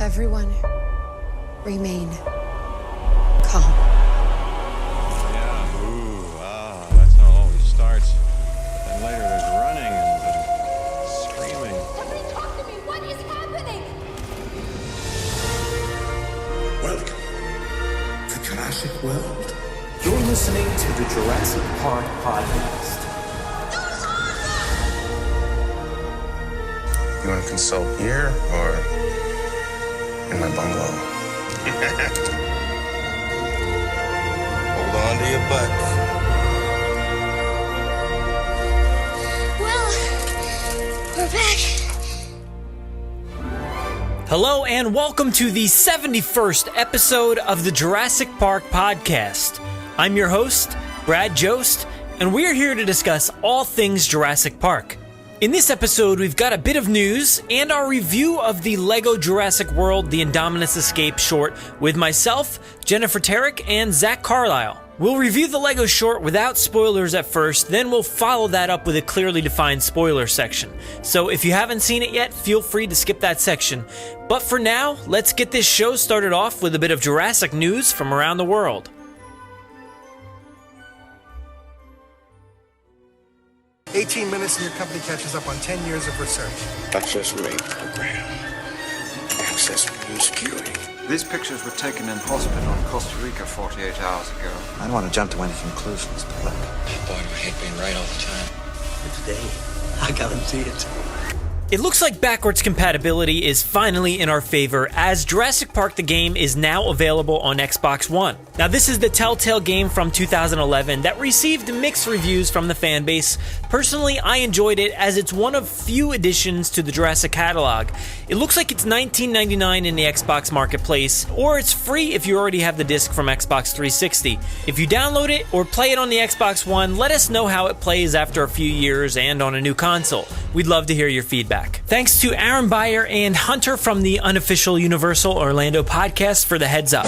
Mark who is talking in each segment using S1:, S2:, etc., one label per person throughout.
S1: Everyone, remain calm.
S2: Yeah, that's how it always starts. But then later there's running and screaming.
S3: Somebody talk to me! What is happening?
S4: Welcome to Jurassic World.
S5: You're listening to the Jurassic Park Podcast.
S4: You want to consult here or in my bungalow? Hold on to your butts.
S3: Well, we're back.
S6: Hello and welcome to the 71st episode of the Jurassic Park Podcast. I'm your host, Brad Jost, and we're here to discuss all things Jurassic Park. In this episode, we've got a bit of news and our review of the Lego Jurassic World, the Indominus Escape short with myself, Jennifer Terek, and Zach Carlisle. We'll review the Lego short without spoilers at first, then we'll follow that up with a clearly defined spoiler section. So if you haven't seen it yet, feel free to skip that section. But for now, let's get this show started off with a bit of Jurassic news from around the world.
S7: 18 minutes and your company catches up on 10 years of research.
S4: Access rate program. Access security.
S2: These pictures were taken in hospital in Costa Rica 48 hours ago.
S8: I don't want to jump to any conclusions, but look.
S9: Boy, my head being right all the time.
S8: But today, I guarantee it.
S6: It looks like backwards compatibility is finally in our favor, as Jurassic Park the game is now available on Xbox One. Now this is the Telltale game from 2011 that received mixed reviews from the fanbase. Personally, I enjoyed it as it's one of few additions to the Jurassic catalog. It looks like it's $19.99 in the Xbox Marketplace, or it's free if you already have the disc from Xbox 360. If you download it or play it on the Xbox One, let us know how it plays after a few years and on a new console. We'd love to hear your feedback. Thanks to Aaron Beyer and Hunter from the unofficial Universal Orlando podcast for the heads up.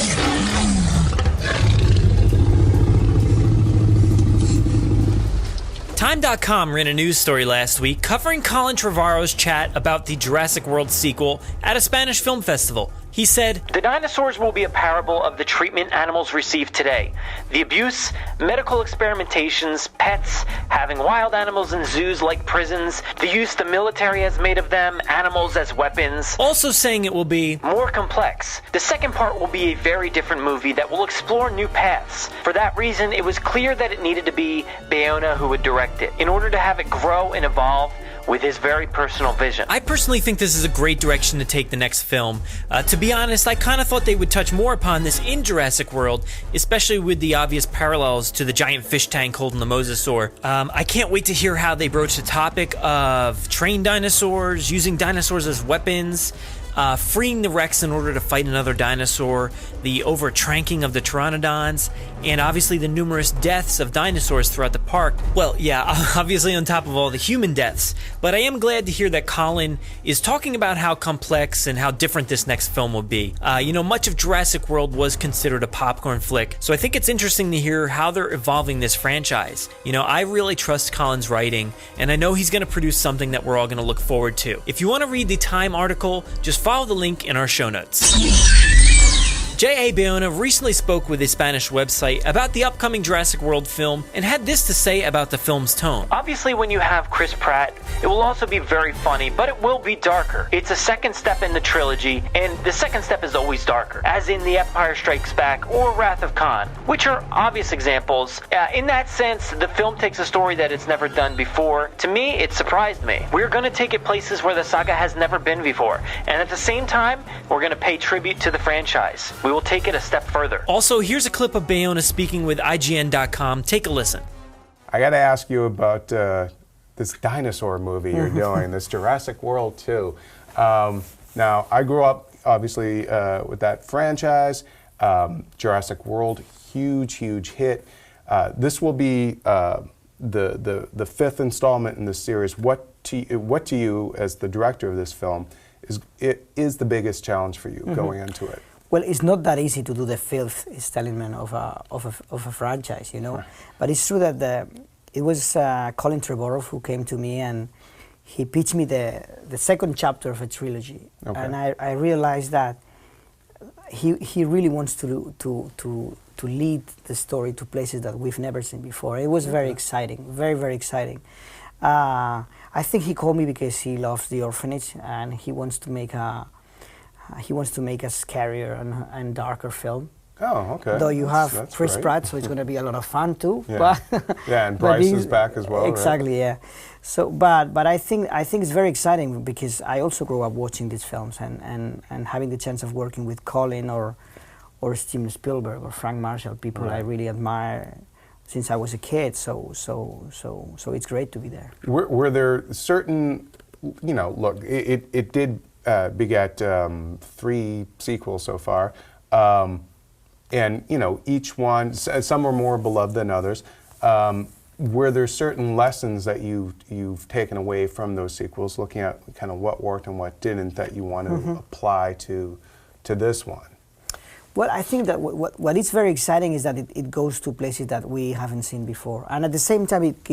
S6: Time.com ran a news story last week covering Colin Trevorrow's chat about the Jurassic World sequel at a Spanish film festival. He said, "The dinosaurs will be a parable of the treatment animals receive today. The abuse, medical experimentations, pets, having wild animals in zoos like prisons, the use the military has made of them, animals as weapons." Also saying it will be more complex. The second part will be a very different movie that will explore new paths. For that reason, it was clear that it needed to be Bayona who would direct it, in order to have it grow and evolve with his very personal vision. I personally think this is a great direction to take the next film. To be honest, I kind of thought they would touch more upon this in Jurassic World, especially with the obvious parallels to the giant fish tank holding the mosasaur. I can't wait to hear how they broach the topic of trained dinosaurs, using dinosaurs as weapons, freeing the Rex in order to fight another dinosaur, the over-tranking of the pteranodons, and obviously the numerous deaths of dinosaurs throughout the park. Well, yeah, obviously on top of all the human deaths. But I am glad to hear that Colin is talking about how complex and how different this next film will be. Much of Jurassic World was considered a popcorn flick, so I think it's interesting to hear how they're evolving this franchise. I really trust Colin's writing, and I know he's going to produce something that we're all going to look forward to. If you want to read the Time article, just follow the link in our show notes. J.A. Bayona recently spoke with a Spanish website about the upcoming Jurassic World film and had this to say about the film's tone. Obviously, when you have Chris Pratt, it will also be very funny, but it will be darker. It's a second step in the trilogy, and the second step is always darker, as in The Empire Strikes Back or Wrath of Khan, which are obvious examples. In that sense, the film takes a story that it's never done before. To me, it surprised me. We're going to take it places where the saga has never been before, and at the same time, we're going to pay tribute to the franchise. We will take it a step further. Also, here's a clip of Bayona speaking with IGN.com. Take a listen.
S10: I got to ask you about this dinosaur movie you're doing, this Jurassic World 2. Now, I grew up, obviously, with that franchise. Jurassic World, huge hit. This will be the fifth installment in this series. What to you, as the director of this film, is the biggest challenge for you going into it?
S11: Well, it's not that easy to do the fifth installment of a franchise, Right. But it's true that it was Colin Trevorrow who came to me and he pitched me the second chapter of a trilogy. Okay. And I realized that he really wants to lead the story to places that we've never seen before. It was very exciting, very, very exciting. I think he called me because he loves the orphanage and he wants to make a scarier and darker film.
S10: Oh, okay.
S11: Though you have Chris
S10: great.
S11: Pratt, so it's going to be a lot of fun too.
S10: Yeah,
S11: But
S10: yeah, and Bryce is back as well.
S11: Exactly,
S10: right?
S11: yeah. So, but I think it's very exciting because I also grew up watching these films and having the chance of working with Colin or Steven Spielberg or Frank Marshall, people I really admire since I was a kid. So it's great to be there.
S10: Were there certain, look, it did beget 3 sequels so far. And, each one, some were more beloved than others. Were there certain lessons that you've taken away from those sequels, looking at kind of what worked and what didn't, that you want to apply to this one?
S11: Well, I think that what is very exciting is that it goes to places that we haven't seen before. And at the same time, it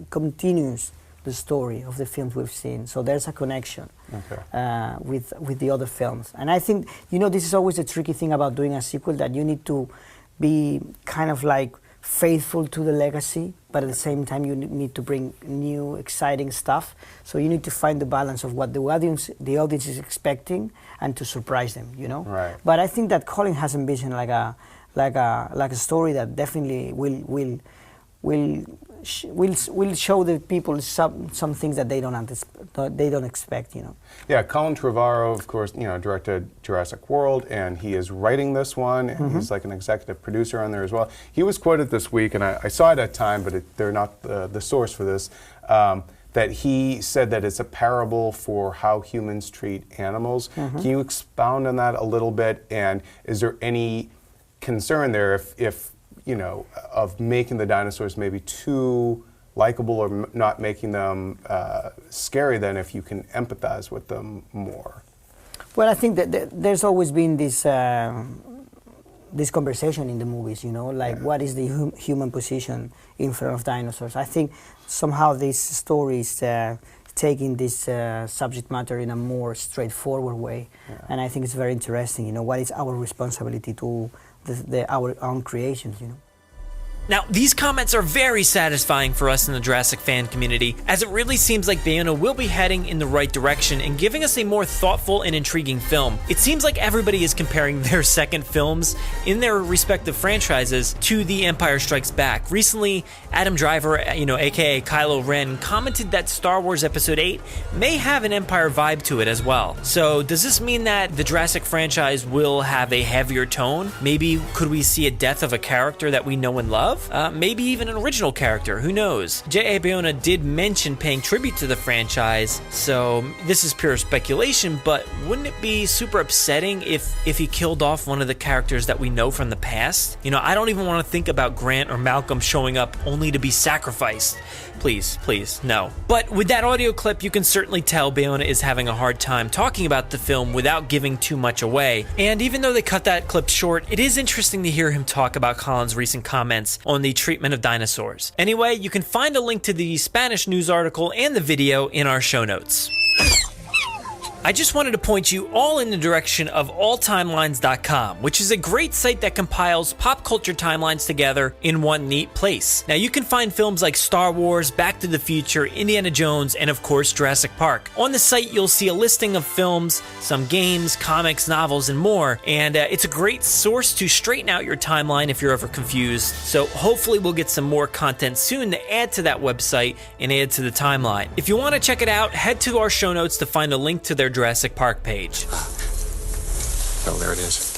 S11: continues the story of the films we've seen. So there's a connection with the other films. And I think, this is always a tricky thing about doing a sequel, that you need to be kind of like faithful to the legacy, but at the same time you need to bring new, exciting stuff. So you need to find the balance of what the audience is expecting and to surprise them,
S10: Right.
S11: But I think that Colin has envisioned like a story that definitely will show the people some things that they don't expect,
S10: Yeah, Colin Trevorrow, of course, directed Jurassic World, and he is writing this one, and he's like an executive producer on there as well. He was quoted this week, and I saw it at time, but they're not the source for this, that he said that it's a parable for how humans treat animals. Can you expound on that a little bit, and is there any concern there if of making the dinosaurs maybe too likable or not making them scary than if you can empathize with them more?
S11: Well, I think that there's always been this conversation in the movies, what is the human position in front of dinosaurs. I think somehow this story is taking this subject matter in a more straightforward way, and I think it's very interesting, what is our responsibility to our own creations,
S6: Now, these comments are very satisfying for us in the Jurassic fan community, as it really seems like Bayona will be heading in the right direction and giving us a more thoughtful and intriguing film. It seems like everybody is comparing their second films in their respective franchises to The Empire Strikes Back. Recently, Adam Driver, aka Kylo Ren, commented that Star Wars Episode 8 may have an Empire vibe to it as well. So, does this mean that the Jurassic franchise will have a heavier tone? Maybe could we see a death of a character that we know and love? Maybe even an original character, who knows? J.A. Bayona did mention paying tribute to the franchise, so this is pure speculation, but wouldn't it be super upsetting if he killed off one of the characters that we know from the past? I don't even want to think about Grant or Malcolm showing up only to be sacrificed. Please, no. But with that audio clip, you can certainly tell Bayona is having a hard time talking about the film without giving too much away. And even though they cut that clip short, it is interesting to hear him talk about Colin's recent comments on the treatment of dinosaurs. Anyway, you can find a link to the Spanish news article and the video in our show notes. I just wanted to point you all in the direction of alltimelines.com, which is a great site that compiles pop culture timelines together in one neat place. Now, you can find films like Star Wars, Back to the Future, Indiana Jones, and of course Jurassic Park. On the site, you'll see a listing of films, some games, comics, novels, and more, and it's a great source to straighten out your timeline if you're ever confused. So hopefully we'll get some more content soon to add to that website and add to the timeline. If you want to check it out, head to our show notes to find a link to their Jurassic Park page.
S9: Oh, there it is.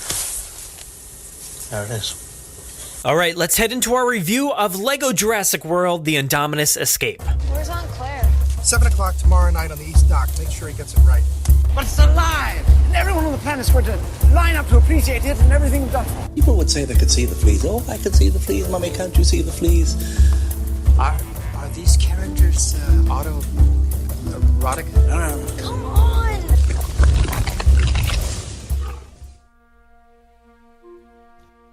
S9: There it is.
S6: All right, let's head into our review of Lego Jurassic World, the Indominus Escape.
S3: Where's Aunt Claire?
S7: 7 o'clock tomorrow night on the East Dock. Make sure he gets it right.
S12: But it's alive! And everyone on the planet's going to line up to appreciate it and everything done.
S8: People would say they could see the fleas. Oh, I can see the fleas. Mommy, can't you see the fleas?
S7: Are these characters autoerotic?
S8: No.
S3: Come on!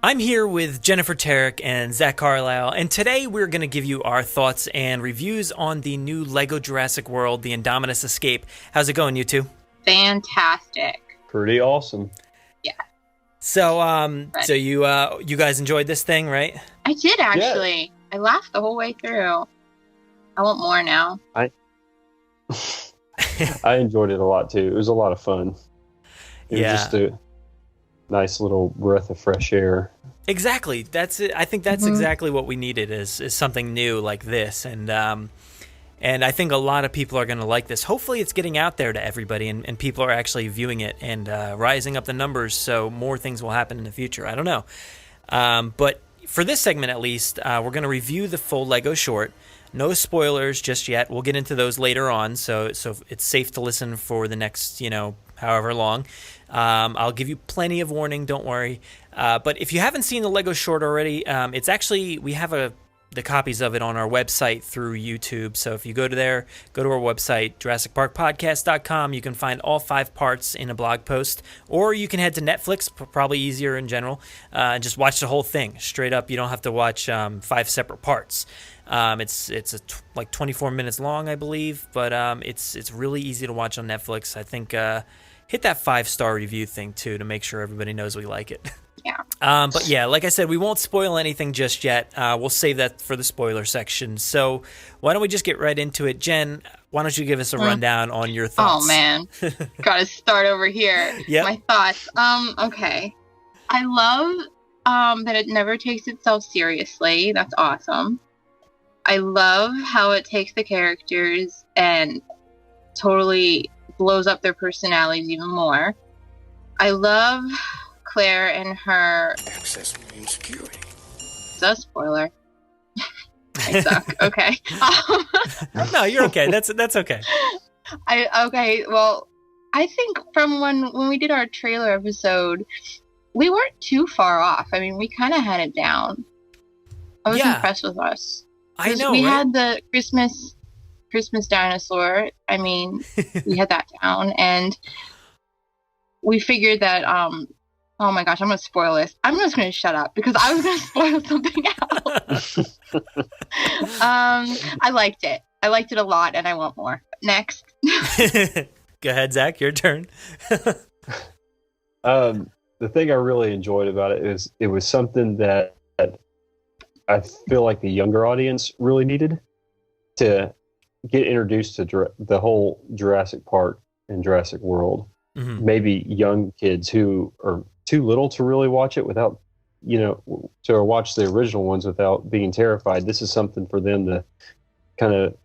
S6: I'm here with Jennifer Terek and Zach Carlisle, and today we're going to give you our thoughts and reviews on the new Lego Jurassic World, the Indominus Escape. How's it going, you two?
S13: Fantastic.
S2: Pretty awesome.
S13: Yeah.
S6: So you guys enjoyed this thing, right?
S13: I did actually. Yeah. I laughed the whole way through. I want more now.
S14: I enjoyed it a lot too. It was a lot of fun. It was just a nice little breath of fresh air.
S6: Exactly. That's it. I think that's exactly what we needed is something new like this, and I think a lot of people are going to like this. Hopefully, it's getting out there to everybody, and people are actually viewing it and rising up the numbers, so more things will happen in the future. I don't know, but for this segment at least, we're going to review the full Lego short. No spoilers just yet. We'll get into those later on, so it's safe to listen for the next, however long. I'll give you plenty of warning, don't worry. But if you haven't seen the Lego short already, it's actually, we have the copies of it on our website through YouTube. So if you go to our website, JurassicParkPodcast.com, you can find all 5 parts in a blog post, or you can head to Netflix, probably easier in general, and just watch the whole thing straight up. You don't have to watch 5 separate parts. It's like 24 minutes long, I believe, but it's really easy to watch on Netflix. I think hit that 5-star review thing too to make sure everybody knows we like it.
S13: Yeah.
S6: But yeah, like I said, we won't spoil anything just yet. We'll save that for the spoiler section. So why don't we just get right into it? Jen, why don't you give us a rundown on your thoughts?
S13: Oh man, gotta start over here.
S6: Yep.
S13: My thoughts. Okay. I love that it never takes itself seriously. That's awesome. I love how it takes the characters and totally blows up their personalities even more. I love Claire and her
S4: access and security.
S13: Is that a spoiler? I suck. Okay.
S6: No, you're okay. That's okay.
S13: Okay. Well, I think from when we did our trailer episode, we weren't too far off. I mean, we kind of had it down. I was impressed with us.
S6: I know.
S13: We had the Christmas dinosaur. I mean, we had that down, and we figured that. Oh my gosh, I'm gonna spoil this. I'm just gonna shut up because I was gonna spoil something else. I liked it. I liked it a lot, and I want more. Next.
S6: Go ahead, Zach. Your turn.
S14: The thing I really enjoyed about it is it was something that I feel like the younger audience really needed to get introduced to the whole Jurassic Park and Jurassic World. Mm-hmm. Maybe young kids who are too little to really watch it without, to watch the original ones without being terrified. This is something for them to kind of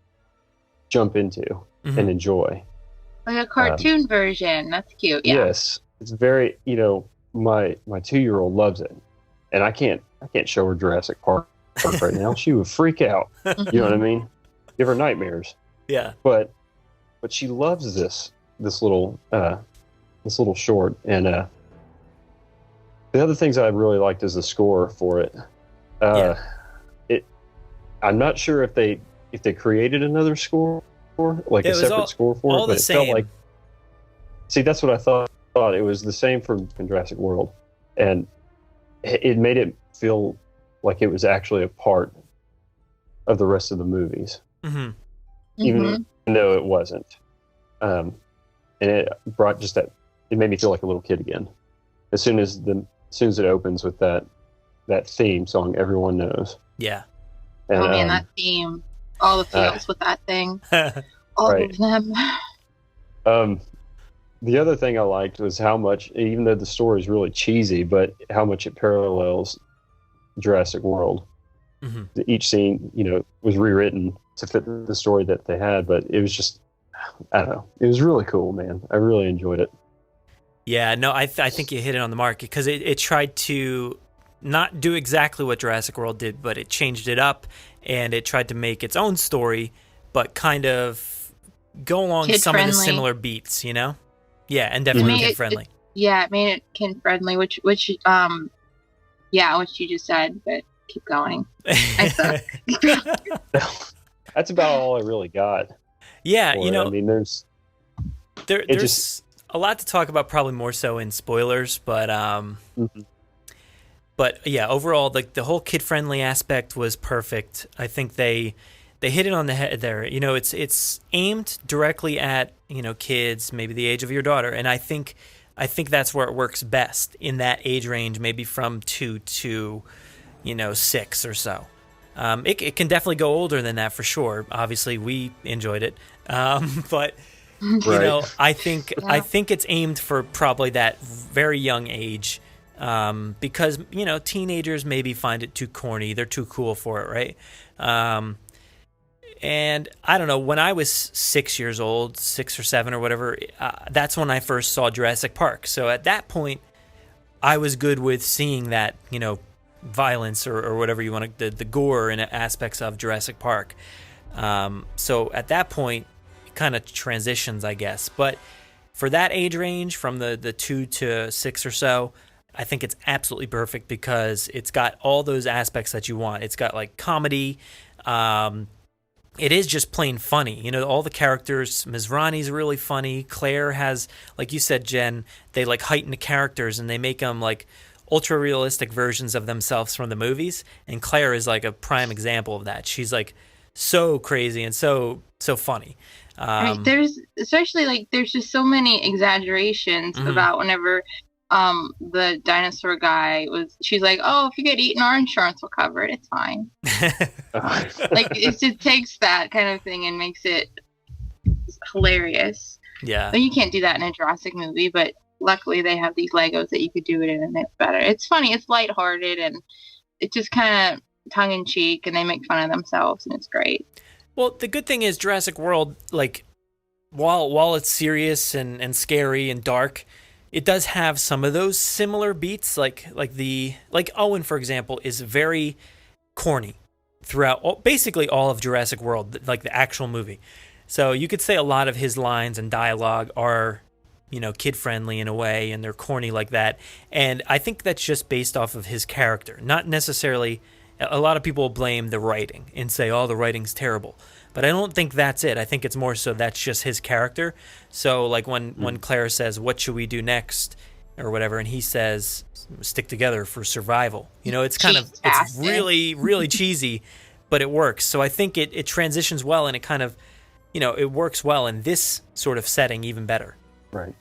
S14: jump into and enjoy.
S13: Like a cartoon version. That's cute. Yeah.
S14: Yes. It's very, my 2-year-old loves it. And I can't show her Jurassic Park right now. She would freak out. You know what I mean? Give her nightmares.
S6: Yeah.
S14: But she loves this little short. And the other things I really liked is the score for it. I'm not sure if they created another score, like a separate score for it, but it felt like. See, that's what I thought. It was the same from Jurassic World, and it made it feel like it was actually a part of the rest of the movies, even though it wasn't. And it brought just that. It made me feel like a little kid again. As soon as it opens with that theme song, everyone knows.
S6: Yeah.
S13: And, that theme, all the feels with that thing, all of them.
S14: The other thing I liked was how much, even though the story is really cheesy, but how much it parallels Jurassic World. Mm-hmm. Each scene, was rewritten to fit the story that they had, but it was just, I don't know. It was really cool, man. I really enjoyed it.
S6: Yeah, no, I think you hit it on the mark because it tried to not do exactly what Jurassic World did, but it changed it up and it tried to make its own story, but kind of go along some of the similar beats, Yeah, and definitely kid-friendly.
S13: It made it kid-friendly, which you just said, but keep going.
S14: That's about all I really got.
S6: Yeah,
S14: I mean, there's
S6: a lot to talk about, probably more so in spoilers, but but yeah, overall, the whole kid-friendly aspect was perfect. I think they hit it on the head there. It's aimed directly at kids, maybe the age of your daughter, and I think I think that's where it works best, in that age range, maybe from 2 to 6 or so. It can definitely go older than that for sure. Obviously, we enjoyed it, but I think it's aimed for probably that very young age, because teenagers maybe find it too corny. They're too cool for it, right? And I don't know, when I was 6 years old, 6 or 7 or whatever, that's when I first saw Jurassic Park. So at that point, I was good with seeing that, violence or whatever you want to, the gore and aspects of Jurassic Park. So at that point, it kind of transitions, I guess. But for that age range, from the 2 to 6 or so, I think it's absolutely perfect because it's got all those aspects that you want. It's got like comedy. It is just plain funny. All the characters, Ms. Ronnie's really funny. Claire has, like you said, Jen, they like heighten the characters and they make them like ultra realistic versions of themselves from the movies. And Claire is like a prime example of that. She's like so crazy and so funny.
S13: Right. There's just so many exaggerations about whenever the dinosaur guy she's like, oh, if you get eaten, our insurance will cover it. It's fine. Like, it just takes that kind of thing and makes it hilarious.
S6: Yeah.
S13: But you can't do that in a Jurassic movie, but luckily they have these Legos that you could do it in and it's better. It's funny, it's lighthearted, and it's just kind of tongue-in-cheek, and they make fun of themselves, and it's great.
S6: Well, the good thing is Jurassic World, like, while it's serious and scary and dark, it does have some of those similar beats, like Owen, for example, is very corny throughout basically all of Jurassic World, like the actual movie. So you could say a lot of his lines and dialogue are, kid-friendly in a way, and they're corny like that. And I think that's just based off of his character, not necessarily. A lot of people blame the writing and say, oh, the writing's terrible. But I don't think that's it. I think it's more so that's just his character. So like when Claire says, what should we do next? Or whatever, and he says, stick together for survival. It's kind of, it's really, really cheesy, but it works. So I think it transitions well, and it kind of, it works well in this sort of setting even better.
S14: Right.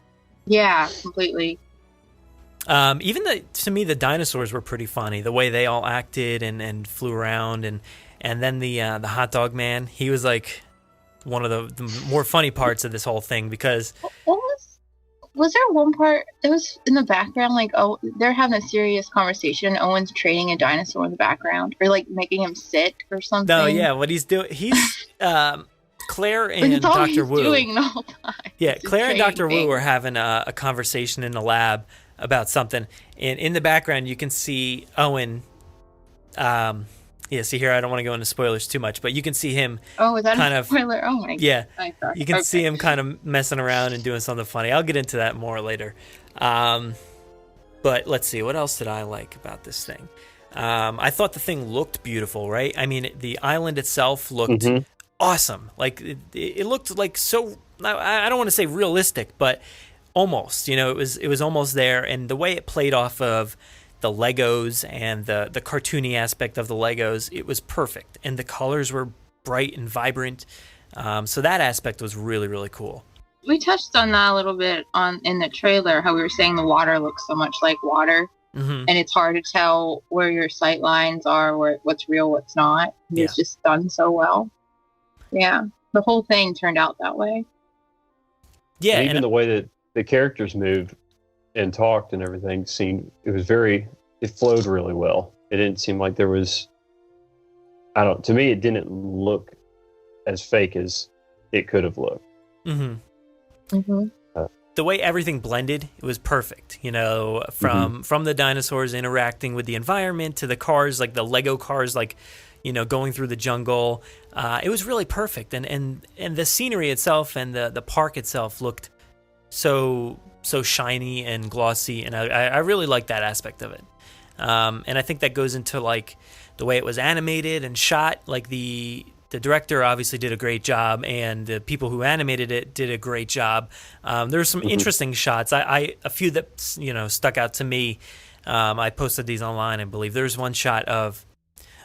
S13: Yeah, completely.
S6: To me, the dinosaurs were pretty funny. The way they all acted and flew around, and then the hot dog man, he was like one of the more funny parts of this whole thing, because
S13: was there one part that was in the background, like, oh, they're having a serious conversation, and Owen's training a dinosaur in the background, or like making him sit or something?
S6: No, yeah, what he's doing, he's Claire and Dr. Wu.
S13: Doing the whole time.
S6: Yeah, Claire and Dr. Wu are having a conversation in the lab about something, and in the background you can see Owen. See here, I don't want to go into spoilers too much, but you can see him.
S13: Oh, is that
S6: kind
S13: a spoiler? Oh my god!
S6: Yeah, you can see him kind of messing around and doing something funny. I'll get into that more later. But let's see, what else did I like about this thing? I thought the thing looked beautiful, right? I mean, the island itself looked awesome. Like it looked like so. I don't want to say realistic, but almost. It was almost there, and the way it played off of the Legos and the cartoony aspect of the Legos, it was perfect, and the colors were bright and vibrant. So that aspect was really, really cool.
S13: We touched on that a little bit in the trailer, how we were saying the water looks so much like water, and it's hard to tell where your sight lines are, what's real, what's not. It's just done so well. Yeah, the whole thing turned out that way.
S14: Yeah, and even the way that the characters moved and talked and everything it flowed really well. It didn't seem like there was, to me, it didn't look as fake as it could have looked.
S6: The way everything blended, it was perfect. From the dinosaurs interacting with the environment to the cars, like the Lego cars, like, going through the jungle. It was really perfect. And the scenery itself and the park itself looked so shiny and glossy, and I really like that aspect of it. And I think that goes into like the way it was animated and shot. Like the director obviously did a great job, and the people who animated it did a great job. There were some interesting shots. A few that stuck out to me. I posted these online, I believe. There's one shot of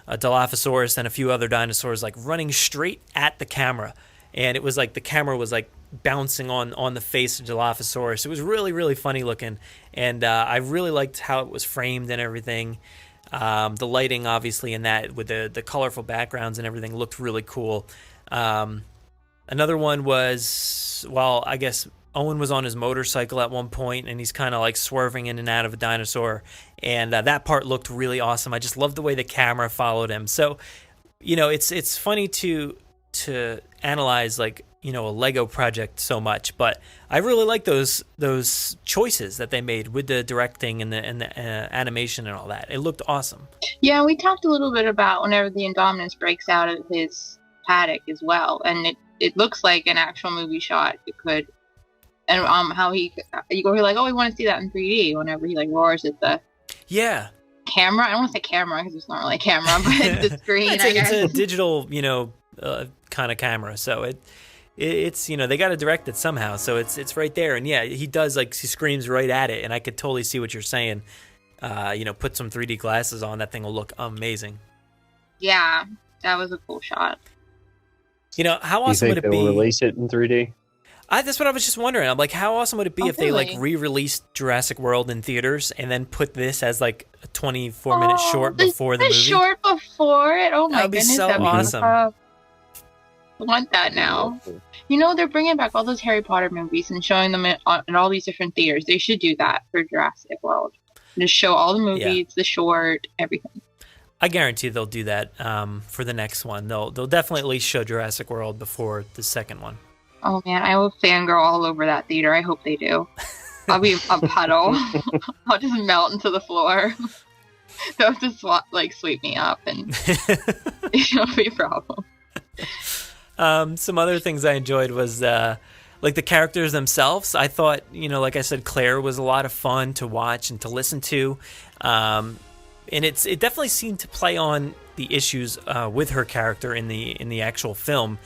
S6: a Dilophosaurus and a few other dinosaurs like running straight at the camera, and it was like the camera was like bouncing on the face of Dilophosaurus. It was really, really funny looking, and I really liked how it was framed and everything. The lighting, obviously, in that with the colorful backgrounds and everything looked really cool. Another one was, well, I guess Owen was on his motorcycle at one point, and he's kind of like swerving in and out of a dinosaur, and that part looked really awesome. I just loved the way the camera followed him. So, it's funny to analyze like a Lego project so much, but I really like those choices that they made with the directing and the animation and all that. It looked awesome.
S13: Yeah, we talked a little bit about whenever the Indominus breaks out of his paddock as well, and it looks like an actual movie shot. It could, and how you go like, oh, we want to see that in 3D whenever he like roars at the camera. I don't want to say camera because it's not really a camera, but the screen.
S6: It's a digital, kind of camera. So it's they got to direct it somehow. So it's right there, and yeah, he does he screams right at it, and I could totally see what you're saying. Put some 3D glasses on, that thing will look amazing.
S13: Yeah, that was a cool shot.
S6: How awesome would it be?
S14: They'll release it in 3D?
S6: That's what I was just wondering. I'm like, how awesome would it be if they re-released Jurassic World in theaters and then put this as a 24-minute short before the movie?
S13: Short before it? Oh my goodness,
S6: that'd be so awesome.
S13: I want that now. They're bringing back all those Harry Potter movies and showing them in all these different theaters. They should do that for Jurassic World. Just show all the movies, the short, everything.
S6: I guarantee they'll do that for the next one. They'll definitely at least show Jurassic World before the second one.
S13: Oh man, I will fangirl all over that theater. I hope they do. I'll be a puddle. I'll just melt into the floor. They'll just sweep me up, and it'll be a problem.
S6: Some other things I enjoyed was the characters themselves. I thought, like I said, Claire was a lot of fun to watch and to listen to. And it definitely seemed to play on the issues with her character in the actual film.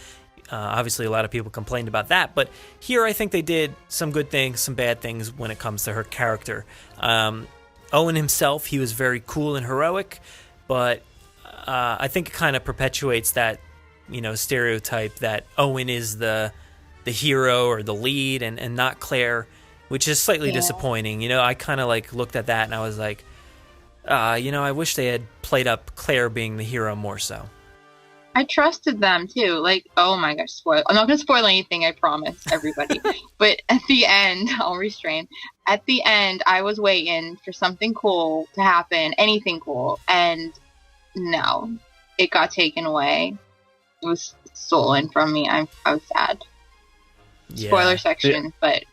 S6: Obviously, a lot of people complained about that, but here I think they did some good things, some bad things when it comes to her character. Owen himself, he was very cool and heroic, but I think it kind of perpetuates that stereotype that Owen is the hero or the lead and not Claire, which is slightly disappointing. I kind of looked at that and I was like, I wish they had played up Claire being the hero more so.
S13: I trusted them too. Oh my gosh, spoil. I'm not going to spoil anything, I promise, everybody. But at the end, I'll restrain. At the end, I was waiting for something cool to happen, anything cool. And no, it got taken away. It was stolen from me. I was sad.
S6: Yeah.
S13: Spoiler section, but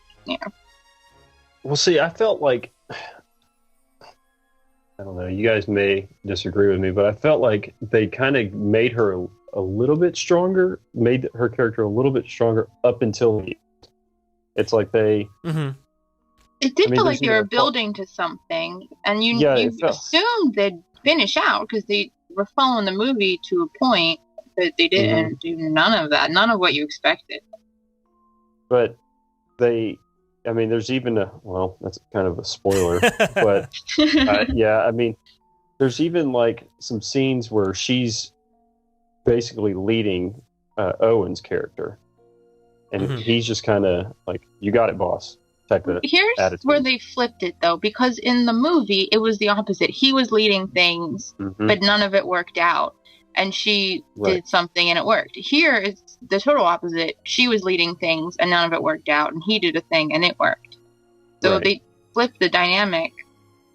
S14: Well, see, I felt like, I don't know, you guys may disagree with me, but I felt like they kind of made her a little bit stronger, made her character a little bit stronger up until the end. It's like they...
S6: Mm-hmm.
S13: It did feel like they were building to something, and you assumed they'd finish out because they were following the movie to a point, but they didn't do none of that, none of what you expected.
S14: But there's even that's kind of a spoiler, but there's even some scenes where she's basically leading Owen's character, and he's just kind of you got it, boss type of
S13: Here's
S14: attitude.
S13: Where they flipped it though, because in the movie it was the opposite. He was leading things, but none of it worked out, and she did something and it worked. Here it's the total opposite. She was leading things and none of it worked out, and he did a thing and it worked. So they flipped the dynamic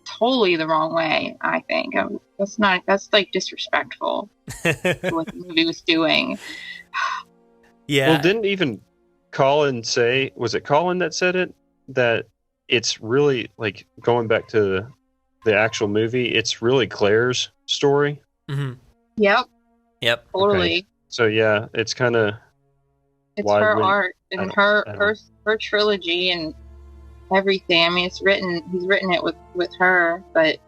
S13: totally the wrong way, I think. That's disrespectful to what the movie was doing.
S6: Yeah.
S14: Well, didn't even Colin say, was it Colin that said it? That it's really, going back to the actual movie, it's really Claire's story?
S6: Mm-hmm.
S13: Yep. Totally.
S14: Okay. So, yeah, it's kind of...
S13: It's her art and her trilogy and everything. I mean, he's written it with her, but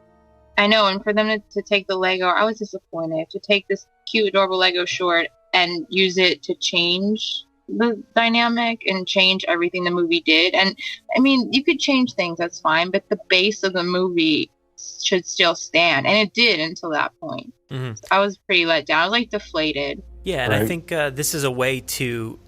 S13: I know, and for them to take the Lego, I was disappointed to take this cute, adorable Lego short and use it to change the dynamic and change everything the movie did. And I mean, you could change things, that's fine, but the base of the movie should still stand, and it did until that point.
S6: Mm-hmm.
S13: So I was pretty let down. I was deflated.
S6: Yeah, and I think this is a way to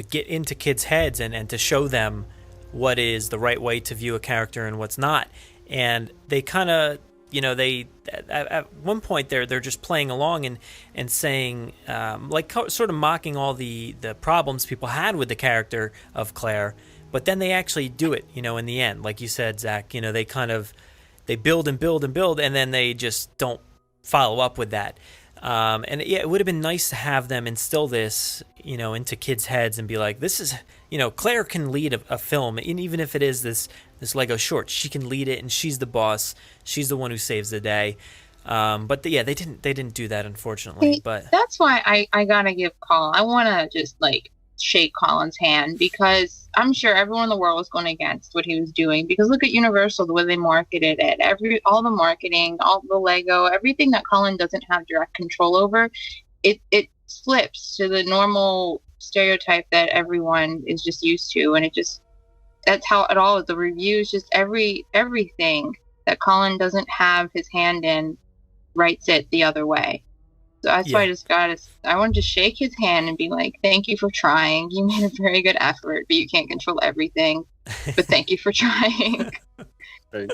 S6: get into kids' heads and to show them what is the right way to view a character and what's not. And they kind of, they at one point they're just playing along and saying, sort of mocking all the problems people had with the character of Claire, but then they actually do it, in the end. Like you said, Zach, they build and build and build, and then they just don't follow up with that. And yeah, it would have been nice to have them instill this, into kids' heads and be like, this is, Claire can lead a film, and even if it is this Lego short, she can lead it, and she's the boss. She's the one who saves the day. But they didn't do that, unfortunately. But
S13: that's why I gotta give Colin. I want to just shake Colin's hand, because I'm sure everyone in the world was going against what he was doing. Because look at Universal, the way they marketed it, all the marketing, all the Lego, everything that Colin doesn't have direct control over, it flips to the normal stereotype that everyone is just used to, and that's how it all is. The reviews, just everything that Colin doesn't have his hand in, writes it the other way. So that's why I wanted to shake his hand and be like, thank you for trying. You made a very good effort, but you can't control everything. But thank you for trying.
S14: Right.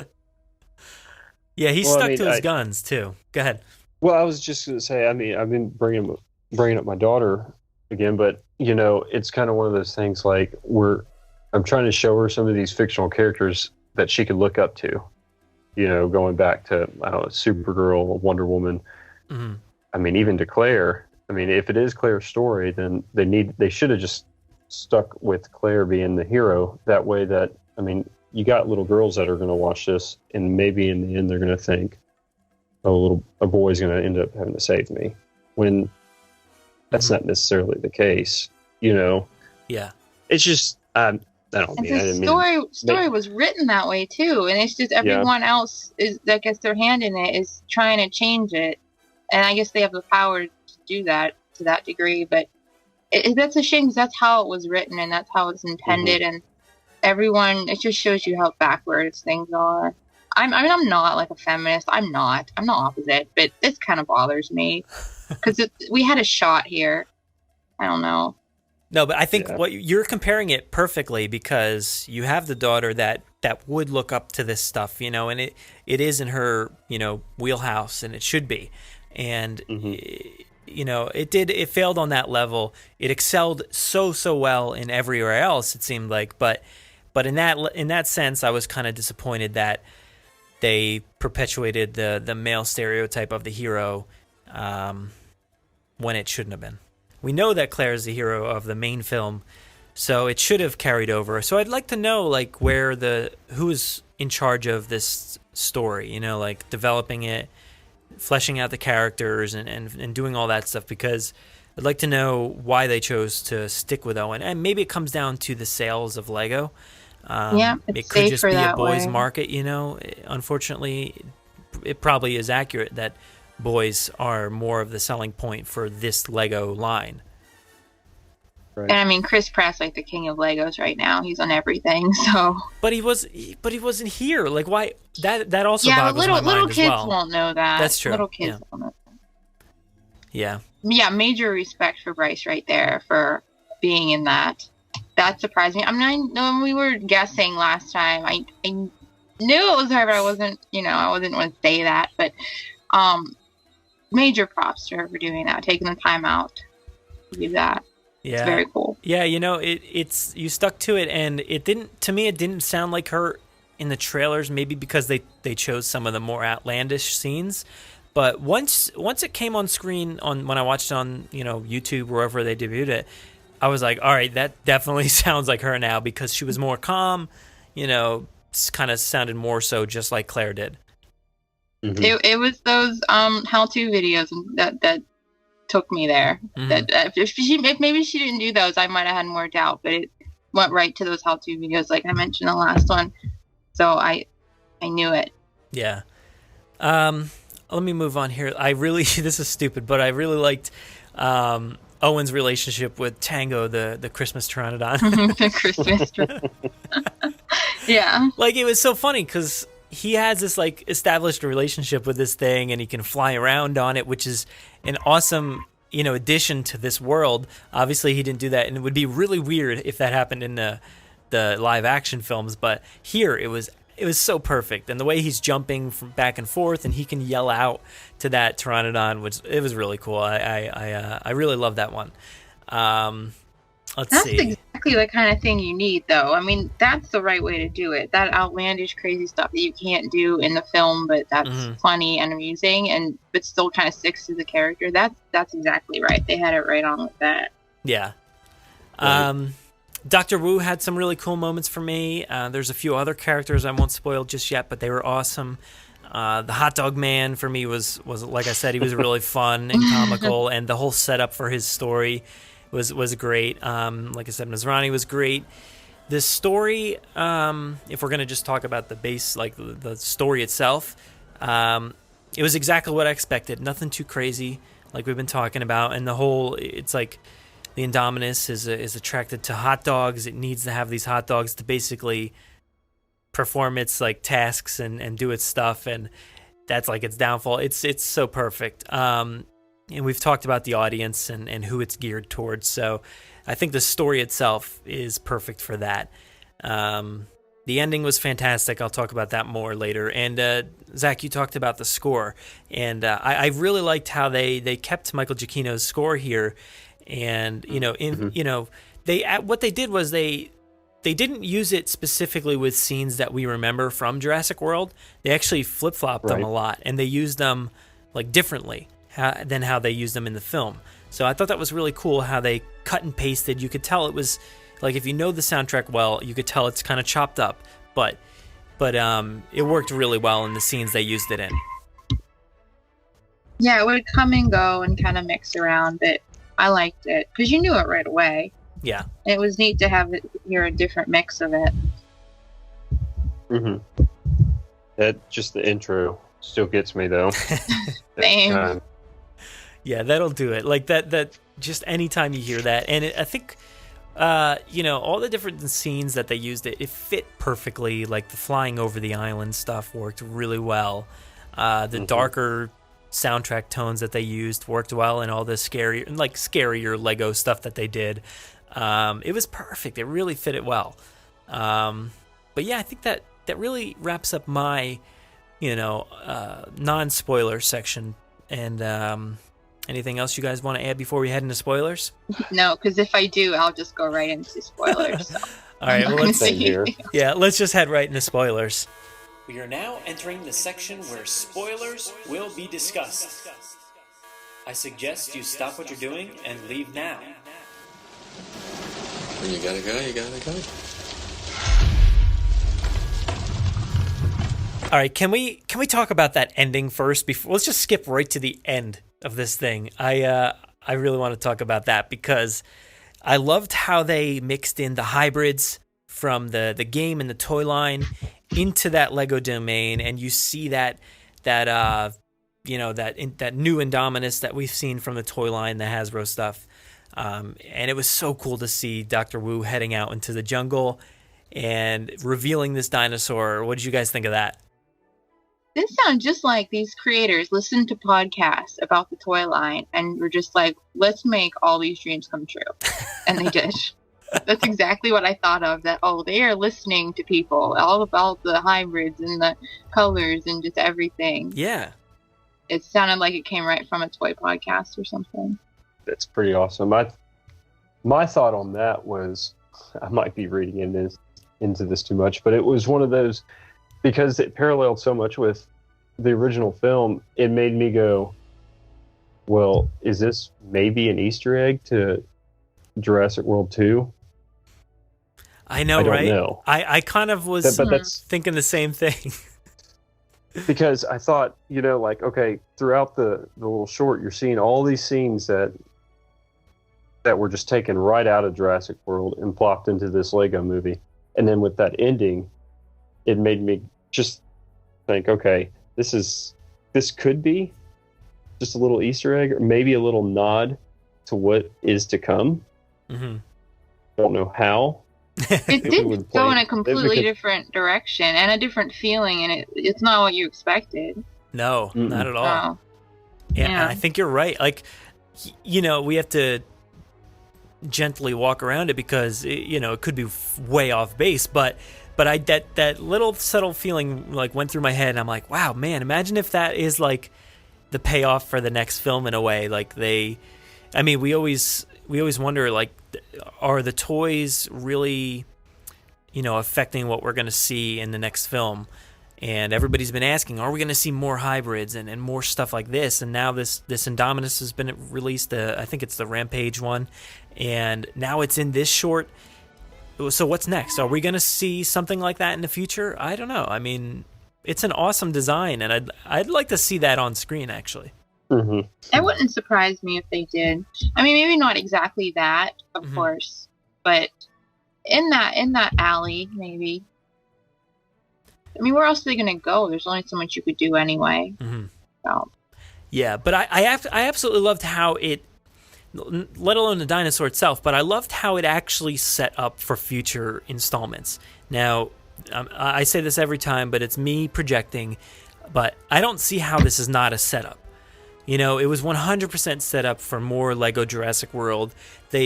S6: Yeah, he stuck to his guns too. Go ahead.
S14: Well, I was just going to say, I've been bringing up my daughter again, but it's kind of one of those things I'm trying to show her some of these fictional characters that she could look up to, going back to, I don't know, Supergirl, Wonder Woman. Mm-hmm. Even to Claire. If it is Claire's story, then they should have just stuck with Claire being the hero. That way you got little girls that are going to watch this, and maybe in the end they're going to think, a boy's going to end up having to save me, when that's not necessarily the case,
S6: Yeah.
S14: It's just,
S13: the story was written that way too, and it's just everyone else that gets their hand in it is trying to change it. And I guess they have the power to do that to that degree, but that's a shame, because that's how it was written and that's how it's intended. Mm-hmm. And everyone, it just shows you how backwards things are. I'm not a feminist. I'm not opposite, but this kind of bothers me, because we had a shot here. I don't know.
S6: No, but I think what you're comparing it perfectly, because you have the daughter that would look up to this stuff, and it is in her, wheelhouse, and it should be. And it failed on that level. It excelled so well in everywhere else, it seemed like, but in that sense, I was kind of disappointed that they perpetuated the male stereotype of the hero when it shouldn't have been. We know that Claire is the hero of the main film, so it should have carried over. So I'd like to know who's in charge of this story, developing it, fleshing out the characters and doing all that stuff, because I'd like to know why they chose to stick with Owen. And maybe it comes down to the sales of Lego. It could just be a boys' market, Unfortunately, it probably is accurate that boys are more of the selling point for this Lego line.
S13: Right. And Chris Pratt's the king of Legos right now. He's on everything. So,
S6: but he wasn't here. Why? That also boggles my mind as well.
S13: Little kids won't know that.
S6: That's true.
S13: Little kids won't know that.
S6: Yeah.
S13: Yeah, major respect for Bryce right there for being in that. That surprised me. When we were guessing last time, I knew it was her, but I wasn't going to say that. But major props to her for doing that, taking the time out to do that. Yeah. It's very cool.
S6: Yeah, it's you stuck to it, and it didn't sound like her in the trailers, maybe because they chose some of the more outlandish scenes. But once it came on screen when I watched it on, YouTube, wherever they debuted it, I was like, all right, that definitely sounds like her now, because she was more calm, kind of sounded more so just like Claire did.
S13: Mm-hmm. It was those how-to videos that took me there. Mm-hmm. That if maybe she didn't do those, I might have had more doubt. But it went right to those how-to videos, like I mentioned in the last one. So I knew it.
S6: Yeah. Let me move on here. This is stupid, but I really liked Owen's relationship with Tango, the Christmas Pteranodon.
S13: The Christmas Yeah.
S6: It was so funny because he has this established relationship with this thing, and he can fly around on it, which is an awesome addition to this world. Obviously, he didn't do that, and it would be really weird if that happened in the live action films. But here, it was so perfect, and the way he's jumping from back and forth, and he can yell out to that pteranodon, it was really cool. I really love that one.
S13: That's exactly the kind of thing you need, though. I mean, that's the right way to do it. That outlandish, crazy stuff that you can't do in the film, but that's funny and amusing, but still kind of sticks to the character. That's exactly right. They had it right on with that.
S6: Yeah. Dr. Wu had some really cool moments for me. There's a few other characters I won't spoil just yet, but they were awesome. The hot dog man for me was like I said, he was really fun and comical, and the whole setup for his story was great. Like I said, Masrani was great. The story, if we're going to just talk about the base, like the story itself, it was exactly what I expected. Nothing too crazy, like we've been talking about. And it's like the Indominus is attracted to hot dogs. It needs to have these hot dogs to basically perform its like tasks and do its stuff. And that's like its downfall. It's so perfect. And we've talked about the audience and who it's geared towards. So I think the story itself is perfect for that. The ending was fantastic. I'll talk about that more later. And Zach, you talked about the score. And I really liked how they kept Michael Giacchino's score here. And, what they did was they didn't use it specifically with scenes that we remember from Jurassic World. They actually flip-flopped them a lot. And they used them like differently than how they used them in the film. So I thought that was really cool how they cut and pasted. You could tell it was like, if you know the soundtrack well, you could tell it's kind of chopped up, but it worked really well in the scenes they used it in.
S13: Yeah, it would come and go and kind of mix around, but I liked it because you knew it right away.
S6: Yeah.
S13: And it was neat to hear a different mix of it.
S14: Just the intro still gets me though.
S13: Same.
S6: Yeah, that'll do it. Like that just anytime you hear that. And I think, all the different scenes that they used, it fit perfectly. Like the flying over the island stuff worked really well. The darker soundtrack tones that they used worked well, and all the scarier Lego stuff that they did. It was perfect. It really fit it well. But yeah, I think that really wraps up my, non-spoiler section. And anything else you guys want to add before we head into spoilers?
S13: No, because if I do, I'll just go right into spoilers. So.
S6: All right, well, let's just head right into spoilers. We are now entering the section where spoilers will be discussed. I suggest you stop what you're doing and leave now.
S9: When you gotta go.
S6: All right, can we talk about that ending first? Let's just skip right to the end of this thing. I really want to talk about that because I loved how they mixed in the hybrids from the game and the toy line into that Lego domain, and you see that new Indominus that we've seen from the toy line, the Hasbro stuff. And it was so cool to see Dr. Wu heading out into the jungle and revealing this dinosaur. What did you guys think of that?
S13: This sounds just like these creators listened to podcasts about the toy line and were just like, let's make all these dreams come true. And they did. That's exactly what I thought of, that, they are listening to people all about the hybrids and the colors and just everything.
S6: Yeah.
S13: It sounded like it came right from a toy podcast or something.
S14: That's pretty awesome. My thought on that was, I might be reading into this too much, but it was one of those, because it paralleled so much with the original film, it made me go, well, is this maybe an Easter egg to Jurassic World 2?
S6: I know,
S14: right? Know.
S6: I kind of was thinking the same thing.
S14: Because I thought, okay, throughout the little short, you're seeing all these scenes that were just taken right out of Jurassic World and plopped into this Lego movie. And then with that ending, it made me just think, okay, this could be just a little Easter egg, or maybe a little nod to what is to come.
S6: Mm-hmm.
S14: I don't know how.
S13: It did go in a completely different direction and a different feeling, and it's not what you expected.
S6: No, not at all. Yeah, I think you're right. Like, we have to gently walk around it because it could be way off base, but that little subtle feeling like went through my head, and I'm like, wow, man, imagine if that is like the payoff for the next film in a way. Like we always wonder, like, are the toys really affecting what we're going to see in the next film? And everybody's been asking, are we going to see more hybrids and more stuff like this? And now this Indominus has been released. I think it's the Rampage one. And now it's in this short. So what's next? Are we going to see something like that in the future? I don't know. I mean, it's an awesome design, and I'd like to see that on screen, actually.
S14: Mm-hmm.
S13: It wouldn't surprise me if they did. I mean, maybe not exactly that, of course, but in that alley, maybe. I mean, where else are they going to go? There's only so much you could do anyway.
S6: Mm-hmm.
S13: So.
S6: Yeah, but I absolutely loved how it, let alone the dinosaur itself, but I loved how it actually set up for future installments. Now, I say this every time, but it's me projecting, but I don't see how this is not a setup. It was 100% set up for more Lego Jurassic World.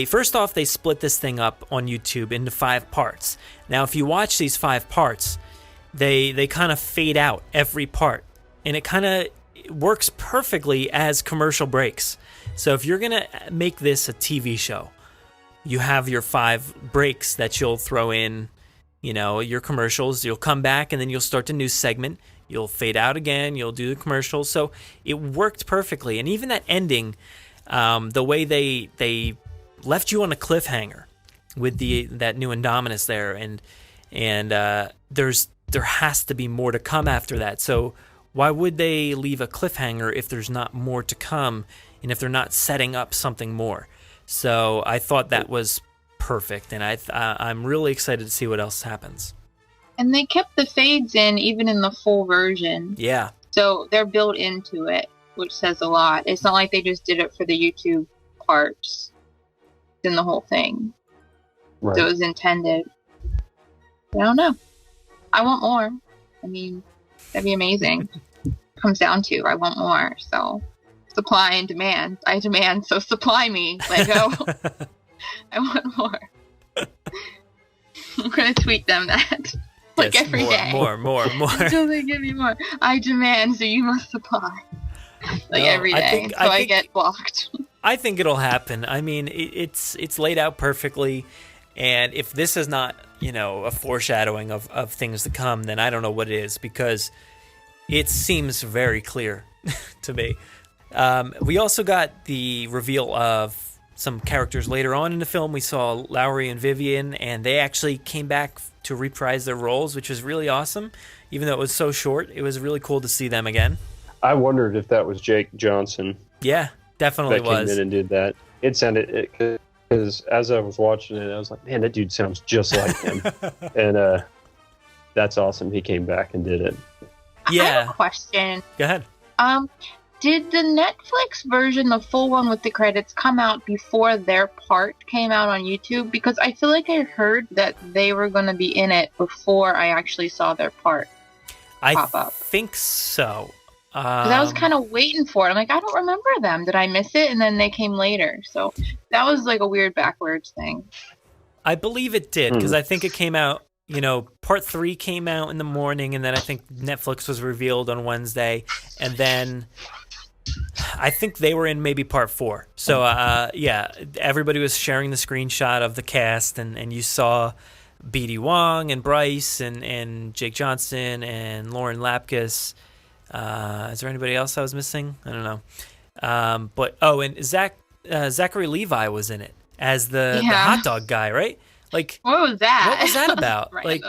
S6: First off, they split this thing up on YouTube into 5 parts. Now, if you watch these 5 parts, they kind of fade out every part, and it kind of works perfectly as commercial breaks. So if you're going to make this a TV show, you have your 5 breaks that you'll throw in, your commercials. You'll come back, and then you'll start a new segment. You'll fade out again. You'll do the commercials. So it worked perfectly. And even that ending, the way they left you on a cliffhanger with that new Indominus there, and there has to be more to come after that. So why would they leave a cliffhanger if there's not more to come, and if they're not setting up something more? So I thought that was perfect, and I'm really excited to see what else happens.
S13: And they kept the fades in even in the full version.
S6: Yeah.
S13: So they're built into it, which says a lot. It's not like they just did it for the YouTube parts. It's in the whole thing. Right. So it was intended. I don't know. I want more. I mean, that'd be amazing. Comes down to, I want more. So supply and demand. I demand, so supply me, Lego. I want more. I'm going to tweet them that. Like yes, every day.
S6: More.
S13: Until they give me more. I demand, so you must supply. Every day. I get blocked.
S6: I think it'll happen. I mean, it's laid out perfectly. And if this is not, a foreshadowing of things to come, then I don't know what it is, because it seems very clear to me. We also got the reveal of some characters later on in the film. We saw Lowry and Vivian, and they actually came back to reprise their roles, which was really awesome. Even though it was so short, it was really cool to see them again.
S14: I wondered if that was Jake Johnson.
S6: Yeah, definitely was.
S14: That came in and did that. It sounded, because as I was watching it, I was like, man, that dude sounds just like him. And that's awesome. He came back and did it.
S6: Yeah.
S13: I have a question.
S6: Go ahead.
S13: Did the Netflix version, the full one with the credits, come out before their part came out on YouTube? Because I feel like I heard that they were going to be in it before I actually saw their part pop up. I
S6: think so.
S13: Because I was kind of waiting for it. I'm like, I don't remember them. Did I miss it? And then they came later. So that was like a weird backwards thing.
S6: I believe it did, because I think it came out, part 3 came out in the morning, and then I think Netflix was revealed on Wednesday, and then I think they were in maybe part 4. So, everybody was sharing the screenshot of the cast, and you saw B.D. Wong and Bryce and Jake Johnson and Lauren Lapkus. Is there anybody else I was missing? I don't know. And Zachary Levi was in it as the hot dog guy, right? Like,
S13: what was that?
S6: What was that about? Like,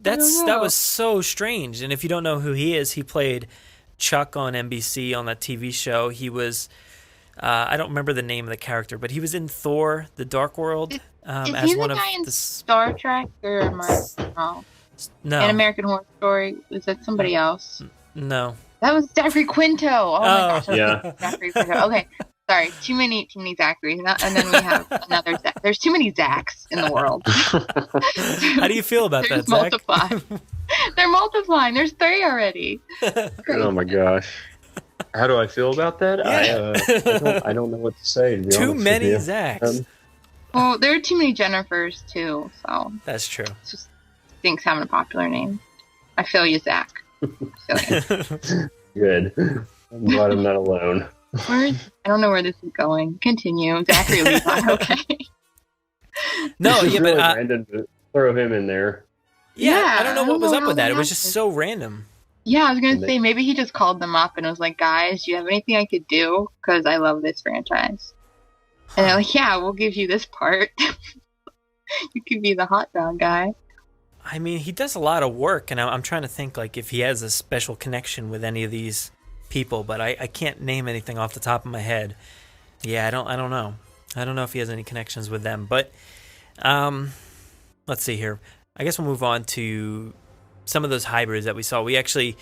S6: that was so strange. And if you don't know who he is, he played Chuck on NBC on that TV show. He was, I don't remember the name of the character, but he was in Thor: The Dark World.
S13: Is
S6: as
S13: he
S6: one
S13: the
S6: of
S13: guy in Star Trek or
S6: no?
S13: An American Horror Story? Was that somebody else?
S6: No.
S13: That was Zachary Quinto. Oh my gosh.
S14: Yeah.
S13: Zachary Quinto. Okay. Sorry, too many Zacharies. And then we have another Zach. There's too many Zachs in the world.
S6: How do you feel about that, Zach?
S13: They're multiplying. There's 3 already.
S14: Oh my gosh. How do I feel about that?
S6: Yeah.
S14: I don't know what to say. To be
S6: Too
S14: honest
S6: many
S14: with you.
S6: Zachs.
S13: Well, there are too many Jennifers too, so
S6: That's true.
S13: it just stinks having a popular name. I feel you, Zach. I feel you.
S14: Good. I'm glad I'm not alone.
S13: I don't know where this is going. Continue. Zachary Levi, okay.
S6: No,
S14: It's
S6: yeah,
S14: really
S6: but
S14: random to throw him in there.
S6: I don't know what was up
S13: how
S6: with that.
S13: that
S6: It was just
S13: happened.
S6: so random.
S13: Yeah, I was going
S14: And
S13: to
S14: they-
S13: say, maybe he just called them up and was like, guys, do you have anything I could do? Because I love this franchise. And they're like, yeah, we'll give you this part. You could be the hot dog guy.
S6: I mean, he does a lot of work, and I'm trying to think like if he has a special connection with any of these people, but I can't name anything off the top of my head. Yeah, I don't know. I don't know if he has any connections with them, but let's see here. I guess we'll move on to some of those hybrids that we saw. We actually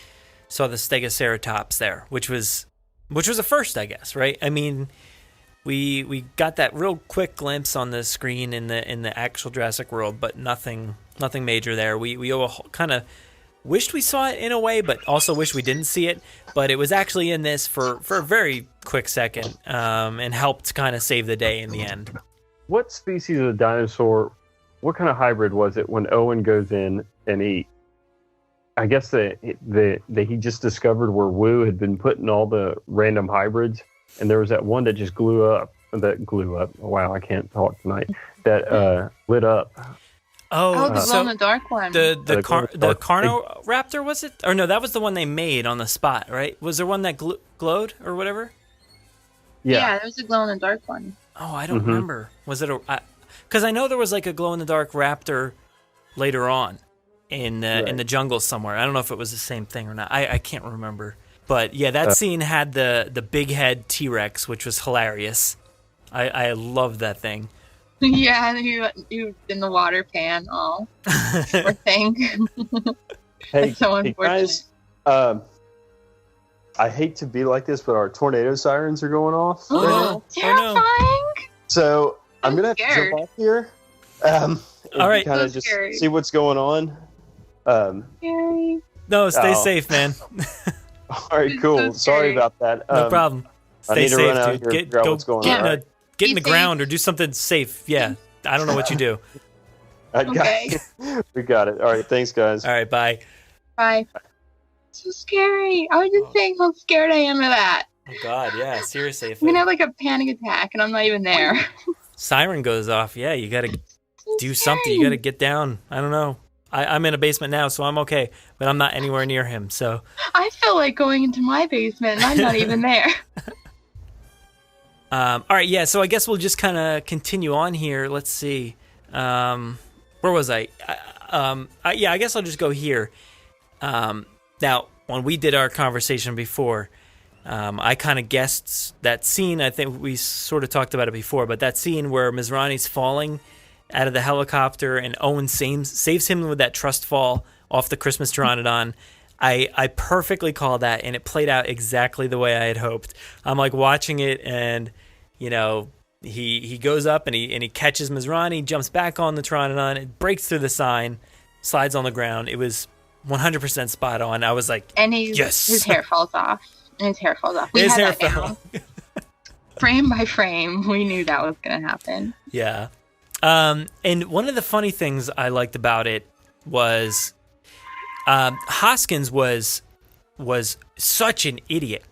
S6: saw the Stegoceratops there, which was a first, I guess, right? I mean, we got that real quick glimpse on the screen in the actual Jurassic World, but nothing major there. We kind of wished we saw it in a way, but also wish we didn't see it. But it was actually in this for a very quick second, and helped kind of save the day in the end.
S14: What species of dinosaur, what kind of hybrid was it when Owen goes in and I guess he just discovered where Wu had been putting all the random hybrids, and there was that one that just blew up. Wow, I can't talk tonight. That lit up.
S13: Oh, the glow-in-the-dark one.
S6: The Carnoraptor, was it? Or no, that was the one they made on the spot, right? Was there one that glowed or whatever?
S13: Yeah, there was a glow-in-the-dark one.
S6: Oh, I don't remember. Was it because I know there was like a glow-in-the-dark raptor later on in the jungle somewhere. I don't know if it was the same thing or not. I can't remember. But yeah, that scene had the big head T-Rex, which was hilarious. I loved that thing.
S13: Yeah, you in the water pan. Oh, poor thing.
S14: Hey,
S13: so
S14: hey
S13: unfortunate.
S14: guys, I hate to be like this, but our tornado sirens are going off. right now.
S13: Terrifying.
S14: So I'm gonna have to
S13: scared.
S14: jump off here.
S6: All right.
S14: Kind
S13: So
S14: of just
S13: scary.
S14: see what's going on.
S13: Scary.
S6: No, stay
S14: Oh.
S6: safe, man.
S14: All right, cool.
S13: so
S14: Sorry
S13: scary.
S14: about that.
S6: No problem.
S14: I
S6: Stay
S14: need to
S6: safe,
S14: run out
S6: dude.
S14: here and figure out what's going
S6: get
S14: on.
S6: in get in
S13: Be
S6: the ground or do something safe. Yeah, I don't know what you do.
S14: I got
S13: Okay.
S14: We got it. All right, thanks, guys.
S6: All right, bye.
S13: Bye. So scary. I was just saying how scared I am of that.
S6: Oh God, yeah, seriously. If
S13: I'm gonna have like a panic attack, and I'm not even there.
S6: siren goes off, yeah, you gotta
S13: So
S6: do
S13: scary.
S6: something. You gotta get down. I don't know. I'm in a basement now, so I'm okay, but I'm not anywhere near him. So
S13: I feel like going into my basement, and I'm not even there.
S6: all right, yeah. So I guess we'll just kind of continue on here. Let's see. Where was I? Yeah, I guess I'll just go here. Now, when we did our conversation before, I kind of guessed that scene. I think we sort of talked about it before, but that scene where Mizrahi's falling out of the helicopter and Owen saves him with that trust fall off the Christmas Pteranodon. I perfectly called that, and it played out exactly the way I had hoped. I'm like watching it, and you know, he goes up and he catches Mizrahi, jumps back on the Pteranodon, it breaks through the sign, slides on the ground. It was 100% spot on. I was like,
S13: And
S6: yes.
S13: his hair falls off. We
S6: His
S13: had
S6: hair
S13: that down. Frame by frame, we knew that was going to happen.
S6: Yeah. And one of the funny things I liked about it was Hoskins was such an idiot.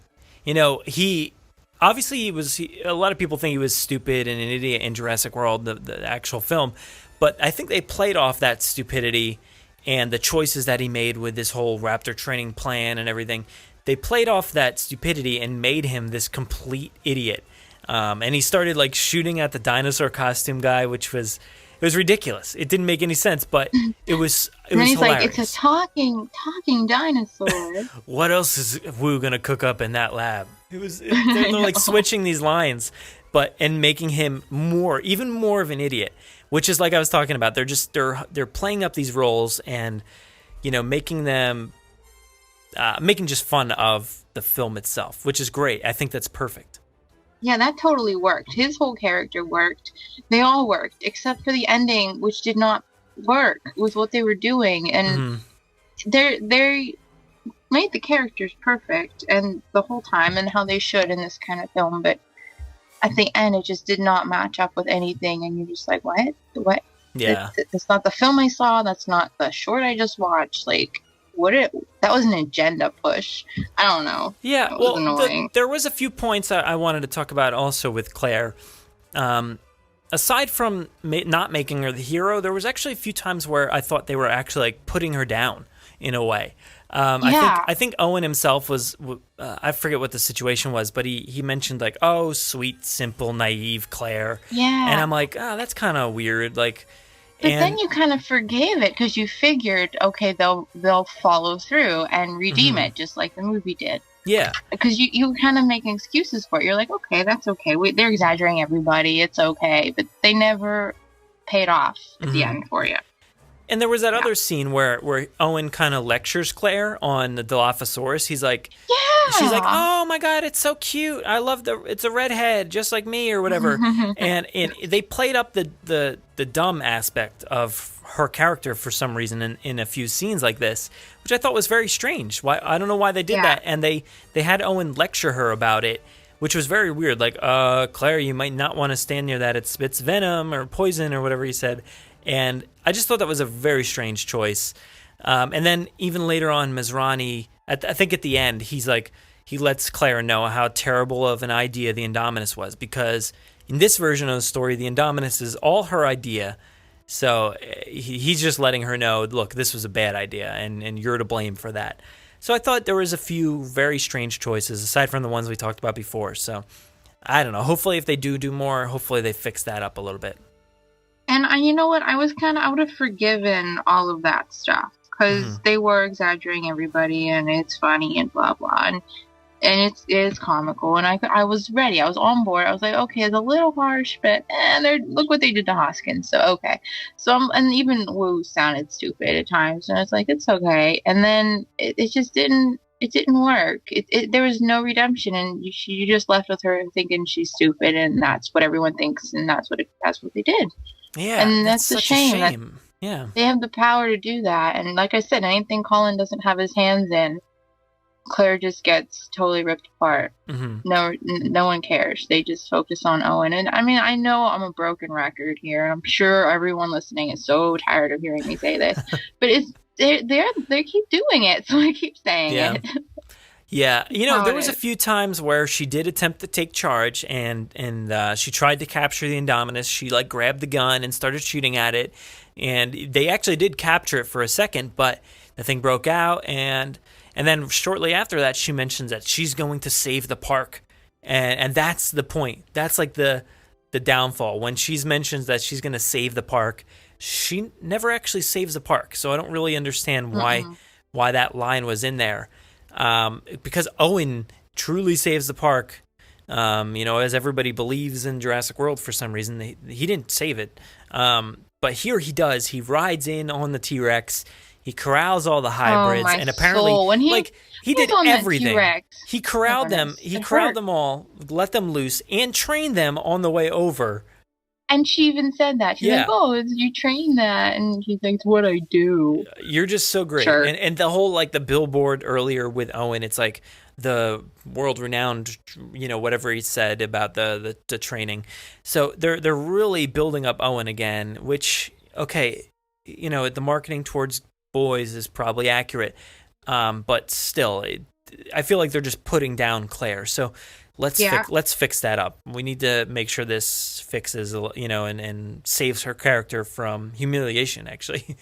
S6: You know, a lot of people think he was stupid and an idiot in Jurassic World, the actual film, but I think they played off that stupidity and the choices that he made with this whole raptor training plan and everything. They played off that stupidity and made him this complete idiot. And he started like shooting at the dinosaur costume guy, which was ridiculous. It didn't make any sense, but it was
S13: And then he's
S6: hilarious.
S13: like, it's a talking dinosaur.
S6: What else is Wu gonna cook up in that lab? They're like switching these lines, and making him even more of an idiot, which is like I was talking about. They're playing up these roles and, you know, making just fun of the film itself, which is great. I think that's perfect.
S13: Yeah, that totally worked. His whole character worked. They all worked, except for the ending, which did not work with what they were doing. And they made the characters perfect and the whole time, and how they should in this kind of film, but at the end it just did not match up with anything, and you're just like, what?
S6: Yeah.
S13: That's not the film I saw, that's not the short I just watched. Like, that was an agenda push. I don't know.
S6: Yeah, well, there was a few points I wanted to talk about also with Claire. Aside from not making her the hero, there was actually a few times where I thought they were actually like putting her down in a way. I think Owen himself was, I forget what the situation was, but he mentioned like, oh, sweet, simple, naive Claire.
S13: Yeah.
S6: And I'm like, oh, that's kind of weird. Like,
S13: but then you kind of forgave it because you figured, okay, they'll follow through and redeem it just like the movie did.
S6: Yeah.
S13: Because you kind of making excuses for it. You're like, okay, that's okay. They're exaggerating everybody. It's okay. But they never paid off at the end for you.
S6: And there was that other scene where Owen kind of lectures Claire on the Dilophosaurus. He's like, she's like, oh my God, it's so cute. I love it's a redhead just like me or whatever. and they played up the dumb aspect of her character for some reason in a few scenes like this, which I thought was very strange. Why, I don't know why they did that. And they had Owen lecture her about it, which was very weird. Like, Claire, you might not want to stand near that. It spits venom or poison or whatever he said. And I just thought that was a very strange choice. And then even later on, Masrani, I think at the end, he's like, he lets Claire know how terrible of an idea the Indominus was, because in this version of the story, the Indominus is all her idea. So he's just letting her know, look, this was a bad idea, and you're to blame for that. So I thought there was a few very strange choices, aside from the ones we talked about before. So I don't know. Hopefully if they do more, hopefully they fix that up a little bit.
S13: And you know what? I would have forgiven all of that stuff because they were exaggerating everybody, and it's funny and blah blah, and it is comical. And I was ready. I was on board. I was like, okay, it's a little harsh, but look what they did to Hoskins. So okay. So and even Wu sounded stupid at times, and it's like, it's okay. And then it just didn't. It didn't work. There was no redemption, and you just left with her thinking she's stupid, and that's what everyone thinks, and that's what they did.
S6: Yeah,
S13: and that's a shame.
S6: Yeah,
S13: they have the power to do that, and like I said, anything Colin doesn't have his hands in, Claire just gets totally ripped apart. No one cares. They just focus on Owen. And I mean, I know I'm a broken record here, and I'm sure everyone listening is so tired of hearing me say this, but they keep doing it, so I keep saying it.
S6: Yeah, there was a few times where she did attempt to take charge, and she tried to capture the Indominus. She grabbed the gun and started shooting at it, and they actually did capture it for a second, but the thing broke out, and then shortly after that, she mentions that she's going to save the park, and that's the point. That's like the downfall. When she mentions that she's going to save the park, she never actually saves the park. So I don't really understand why that line was in there. Because Owen truly saves the park, as everybody believes in Jurassic World for some reason. He didn't save it. But here he does. He rides in on the T-Rex. He corrals all the hybrids, and apparently, he did everything. He corralled them. He corralled them all, let them loose, and trained them on the way over.
S13: And she even said that. She's like, oh, you train that. And he's like, it's what I do.
S6: You're just so great.
S13: Sure.
S6: And the whole, the billboard earlier with Owen, it's like the world-renowned, whatever he said about the training. So they're really building up Owen again, which, okay, the marketing towards boys is probably accurate. But still, I feel like they're just putting down Claire. So let's fix that up. We need to make sure this fixes, and saves her character from humiliation, actually.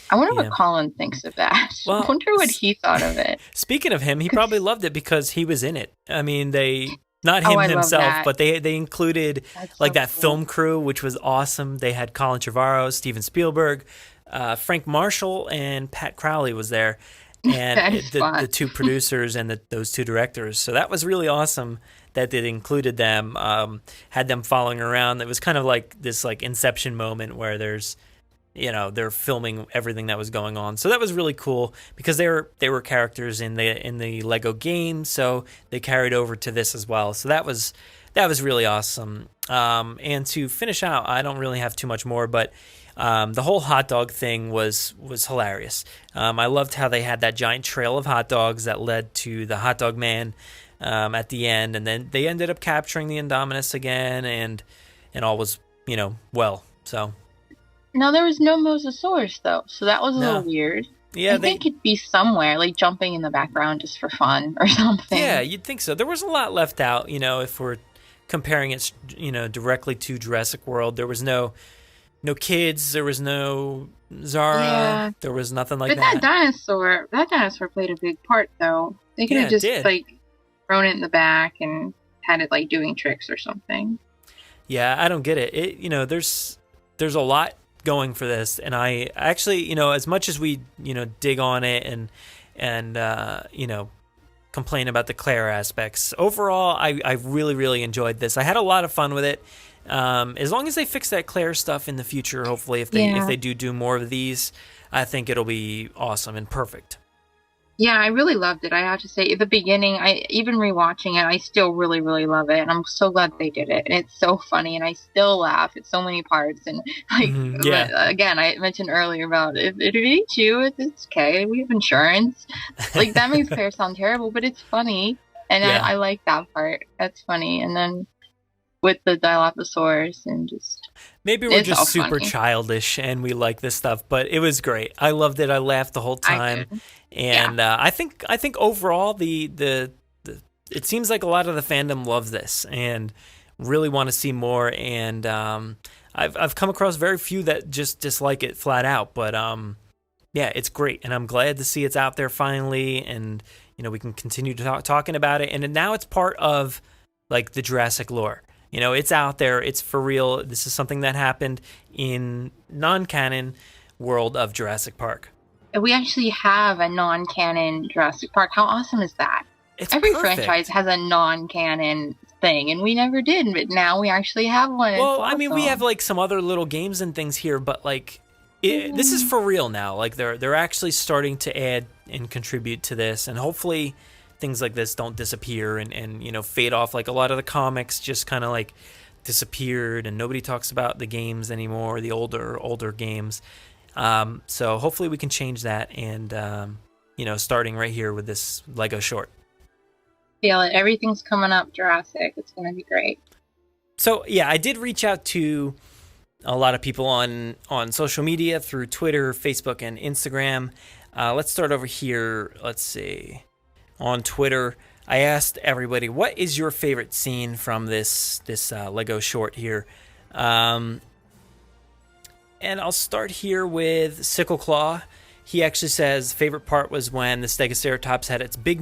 S13: I wonder what Colin thinks of that.
S6: Well,
S13: I wonder what he thought of it.
S6: Speaking of him, he probably loved it because he was in it. I mean, not him himself, but they included that film crew, which was awesome. They had Colin Trevorrow, Steven Spielberg, Frank Marshall, and Pat Crowley was there. And the two producers and those two directors. So that was really awesome that it included them, had them following around. It was kind of like this Inception moment where there's, they're filming everything that was going on. So that was really cool because they were characters in the Lego game, so they carried over to this as well. So that was really awesome. And to finish out, I don't really have too much more, but The whole hot dog thing was hilarious. I loved how they had that giant trail of hot dogs that led to the hot dog man at the end, and then they ended up capturing the Indominus again, and all was, well. So
S13: no, there was no Mosasaurus though, so that was a little weird.
S6: Yeah,
S13: I think it'd be somewhere, like jumping in the background just for fun or something.
S6: Yeah, you'd think so. There was a lot left out, if we're comparing it, directly to Jurassic World. There was no kids. There was no Zara.
S13: Yeah.
S6: There was nothing like
S13: but
S6: that.
S13: That dinosaur played a big part, though. They could have just thrown it in the back and had it like doing tricks or something.
S6: Yeah, I don't get it. There's a lot going for this, and I actually, as much as we, dig on it and complain about the Claire aspects, overall, I really, really enjoyed this. I had a lot of fun with it. As long as they fix that Claire stuff in the future, hopefully, if they do more of these, I think it'll be awesome and perfect.
S13: Yeah, I really loved it. I have to say, at the beginning, even rewatching it, I still really, really love it, and I'm so glad they did it. And it's so funny, and I still laugh at so many parts. And again, I mentioned earlier about if it eats you, it's okay. We have insurance. Like that makes Claire sound terrible, but it's funny, and I like that part. That's funny. And then with the Dilophosaurus and just
S6: maybe we're just super childish and we like this stuff, but it was great. I loved it. I laughed the whole time, and I think overall the it seems like a lot of the fandom loves this and really want to see more. And I've come across very few that just dislike it flat out, but it's great, and I'm glad to see it's out there finally, and we can continue to talking about it, and now it's part of like the Jurassic lore. It's out there. It's for real. This is something that happened in non-canon world of Jurassic Park.
S13: We actually have a non-canon Jurassic Park. How awesome is that? Every franchise has a non-canon thing, and we never did, but now we actually have one.
S6: Well, I mean, we have like some other little games and things here, but like this is for real now. Like they're actually starting to add and contribute to this, and hopefully things like this don't disappear and fade off like a lot of the comics just kind of like disappeared, and nobody talks about the games anymore, the older games. So hopefully we can change that, and starting right here with this Lego short.
S13: Feel it. Everything's coming up Jurassic. It's going to be great.
S6: So yeah, I did reach out to a lot of people on social media through Twitter, Facebook, and Instagram. Let's start over here. Let's see. On Twitter, I asked everybody, what is your favorite scene from this Lego short here? And I'll start here with Sickle Claw. He actually says favorite part was when the Stegoceratops had its big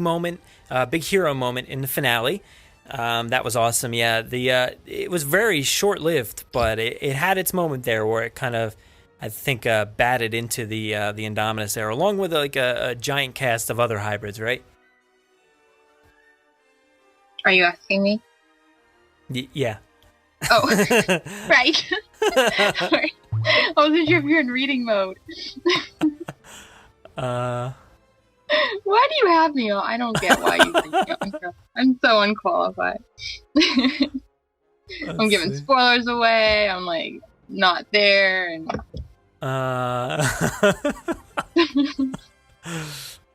S6: hero moment in the finale. That was awesome. Yeah, it was very short-lived, but it had its moment there where it kind of, I think, batted into the Indominus there, along with like a giant cast of other hybrids, right?
S13: Are you asking me?
S6: Yeah.
S13: Oh, right. Sorry. I wasn't sure if you're in reading mode. Why do you have me on? I don't get why you think I'm so unqualified. I'm giving spoilers away. I'm like not there, and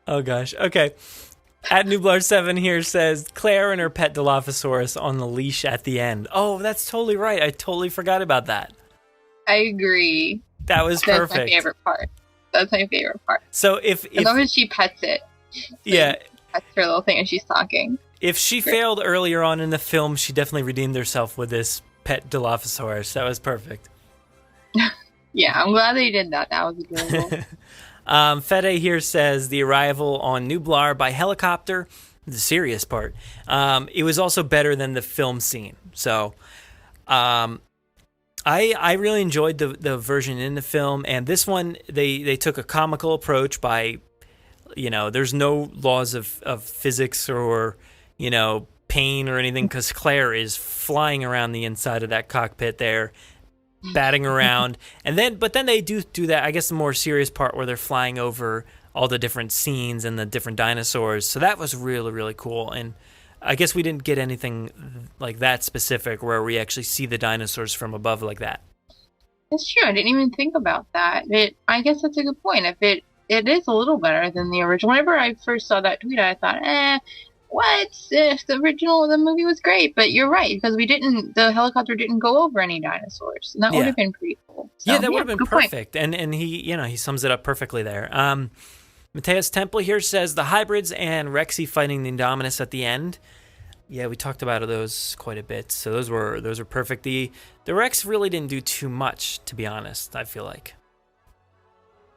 S6: oh gosh. Okay. At Nublar7 here says Claire and her pet Dilophosaurus on the leash at the end. Oh, that's totally right. I totally forgot about that.
S13: I agree.
S6: That was perfect.
S13: That's my favorite part. That's my favorite part.
S6: So as
S13: long as she pets it.
S6: Yeah.
S13: Pets her little thing and she's talking.
S6: If she failed earlier on in the film, she definitely redeemed herself with this pet Dilophosaurus. That was perfect.
S13: Yeah, I'm glad they did that. That was adorable.
S6: Fede here says the arrival on Nublar by helicopter, the serious part. It was also better than the film scene. So I really enjoyed the version in the film, and this one they took a comical approach by, there's no laws of physics or pain or anything, because Claire is flying around the inside of that cockpit there, batting around, but then they do that, I guess, the more serious part where they're flying over all the different scenes and the different dinosaurs. So that was really, really cool. And I guess we didn't get anything like that specific where we actually see the dinosaurs from above like that.
S13: That's true. I didn't even think about that. I guess that's a good point. If it is a little better than the original. Whenever I first saw that tweet, I thought, what? If the movie was great. But you're right, because the helicopter didn't go over any dinosaurs. And that would have been pretty cool. So,
S6: that would have been perfect. And he sums it up perfectly there. Mateus Temple here says the hybrids and Rexy fighting the Indominus at the end. Yeah, we talked about those quite a bit. So those were perfect. The Rex really didn't do too much, to be honest, I feel like.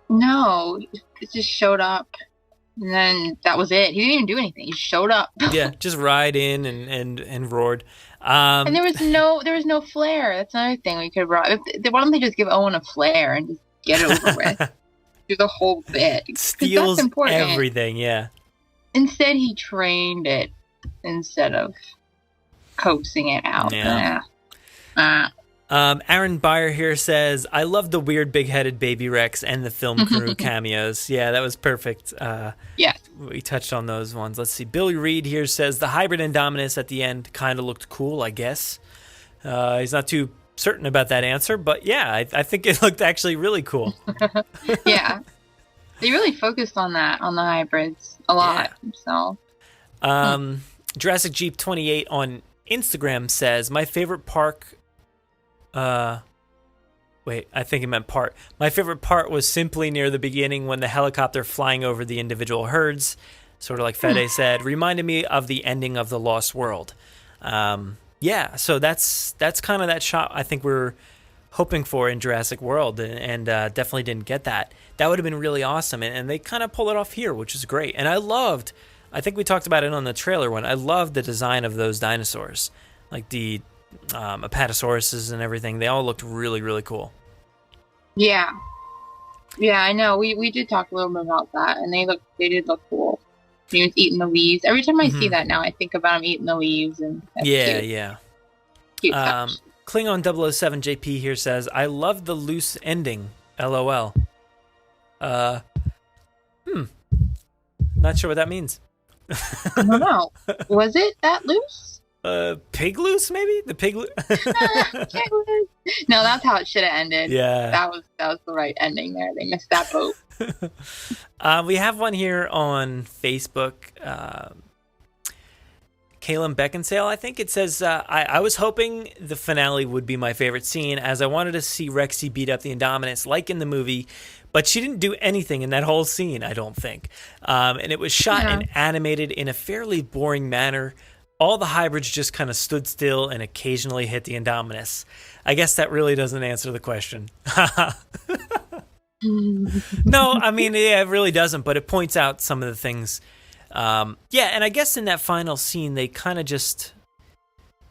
S13: No, it just showed up. And then that was it. He didn't even do anything. He showed up.
S6: Yeah, just ride in and roared.
S13: And there was no flare. That's another thing we could why don't they just give Owen a flare and just get it over with? Do the whole bit.
S6: Steals
S13: that's important.
S6: Everything, yeah.
S13: Instead, he trained it instead of coaxing it out.
S6: Yeah. Aaron Beyer here says, I love the weird big-headed baby Rex and the film crew cameos. Yeah, that was perfect.
S13: Yeah.
S6: We touched on those ones. Let's see. Billy Reed here says, the hybrid Indominus at the end kind of looked cool, I guess. He's not too certain about that answer, but yeah, I think it looked actually really cool.
S13: Yeah. They really focused on that, on the hybrids, a lot. Yeah. So.
S6: Jurassic Jeep 28 on Instagram says, my favorite park... wait, I think it meant part. My favorite part was simply near the beginning when the helicopter flying over the individual herds, sort of like Fede said, reminded me of the ending of The Lost World. Yeah, so that's kind of that shot I think we're hoping for in Jurassic World, and definitely didn't get that. That would have been really awesome, and they kind of pull it off here, which is great. And I think we talked about it on the trailer one, I loved the design of those dinosaurs, like the Apatosauruses and everything. They all looked really, really cool.
S13: Yeah, I know. We did talk a little bit about that, and they did look cool. He was eating the leaves. Every time I see that now, I think about him eating the leaves, and that's cute. Cute touch.
S6: Klingon 007 JP here says, I love the loose ending. LOL. Not sure what that means.
S13: I don't know. Was it that loose?
S6: Pig loose, maybe? The pig loose?
S13: No, that's how it should have ended.
S6: Yeah.
S13: That was the right ending there. They missed that boat.
S6: We have one here on Facebook. Caleb Beckinsale, I think it says, I was hoping the finale would be my favorite scene, as I wanted to see Rexy beat up the Indominus like in the movie, but she didn't do anything in that whole scene, I don't think. And it was shot and animated in a fairly boring manner. All the hybrids just kind of stood still and occasionally hit the Indominus. I guess that really doesn't answer the question. No, I mean, yeah, it really doesn't, but it points out some of the things. And I guess in that final scene, they just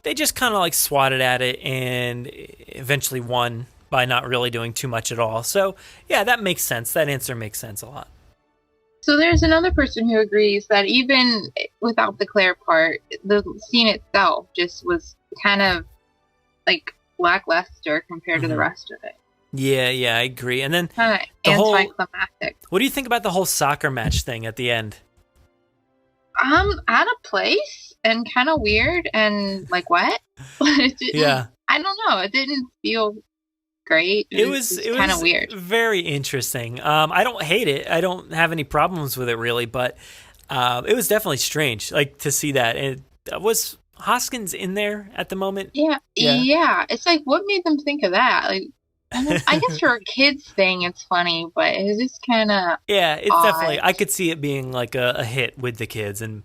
S6: kind of like swatted at it and eventually won by not really doing too much at all. So, yeah, that makes sense. That answer makes sense a lot.
S13: So there's another person who agrees that even without the Claire part, the scene itself just was kind of like lackluster compared to the rest of it.
S6: Yeah, I agree. And then
S13: kind of anticlimactic.
S6: What do you think about the whole soccer match thing at the end?
S13: Out of place and kind of weird and like what?
S6: Yeah.
S13: I don't know. It didn't feel great. It was kind of weird.
S6: Very interesting. I don't hate it. I don't have any problems with it really, but it was definitely strange, like to see that. And was Hoskins in there at the moment?
S13: Yeah. It's like, what made them think of that? Like, I guess for a kids thing, it's funny, but it's just kind of
S6: it's
S13: odd.
S6: Definitely. I could see it being like a hit with the kids, and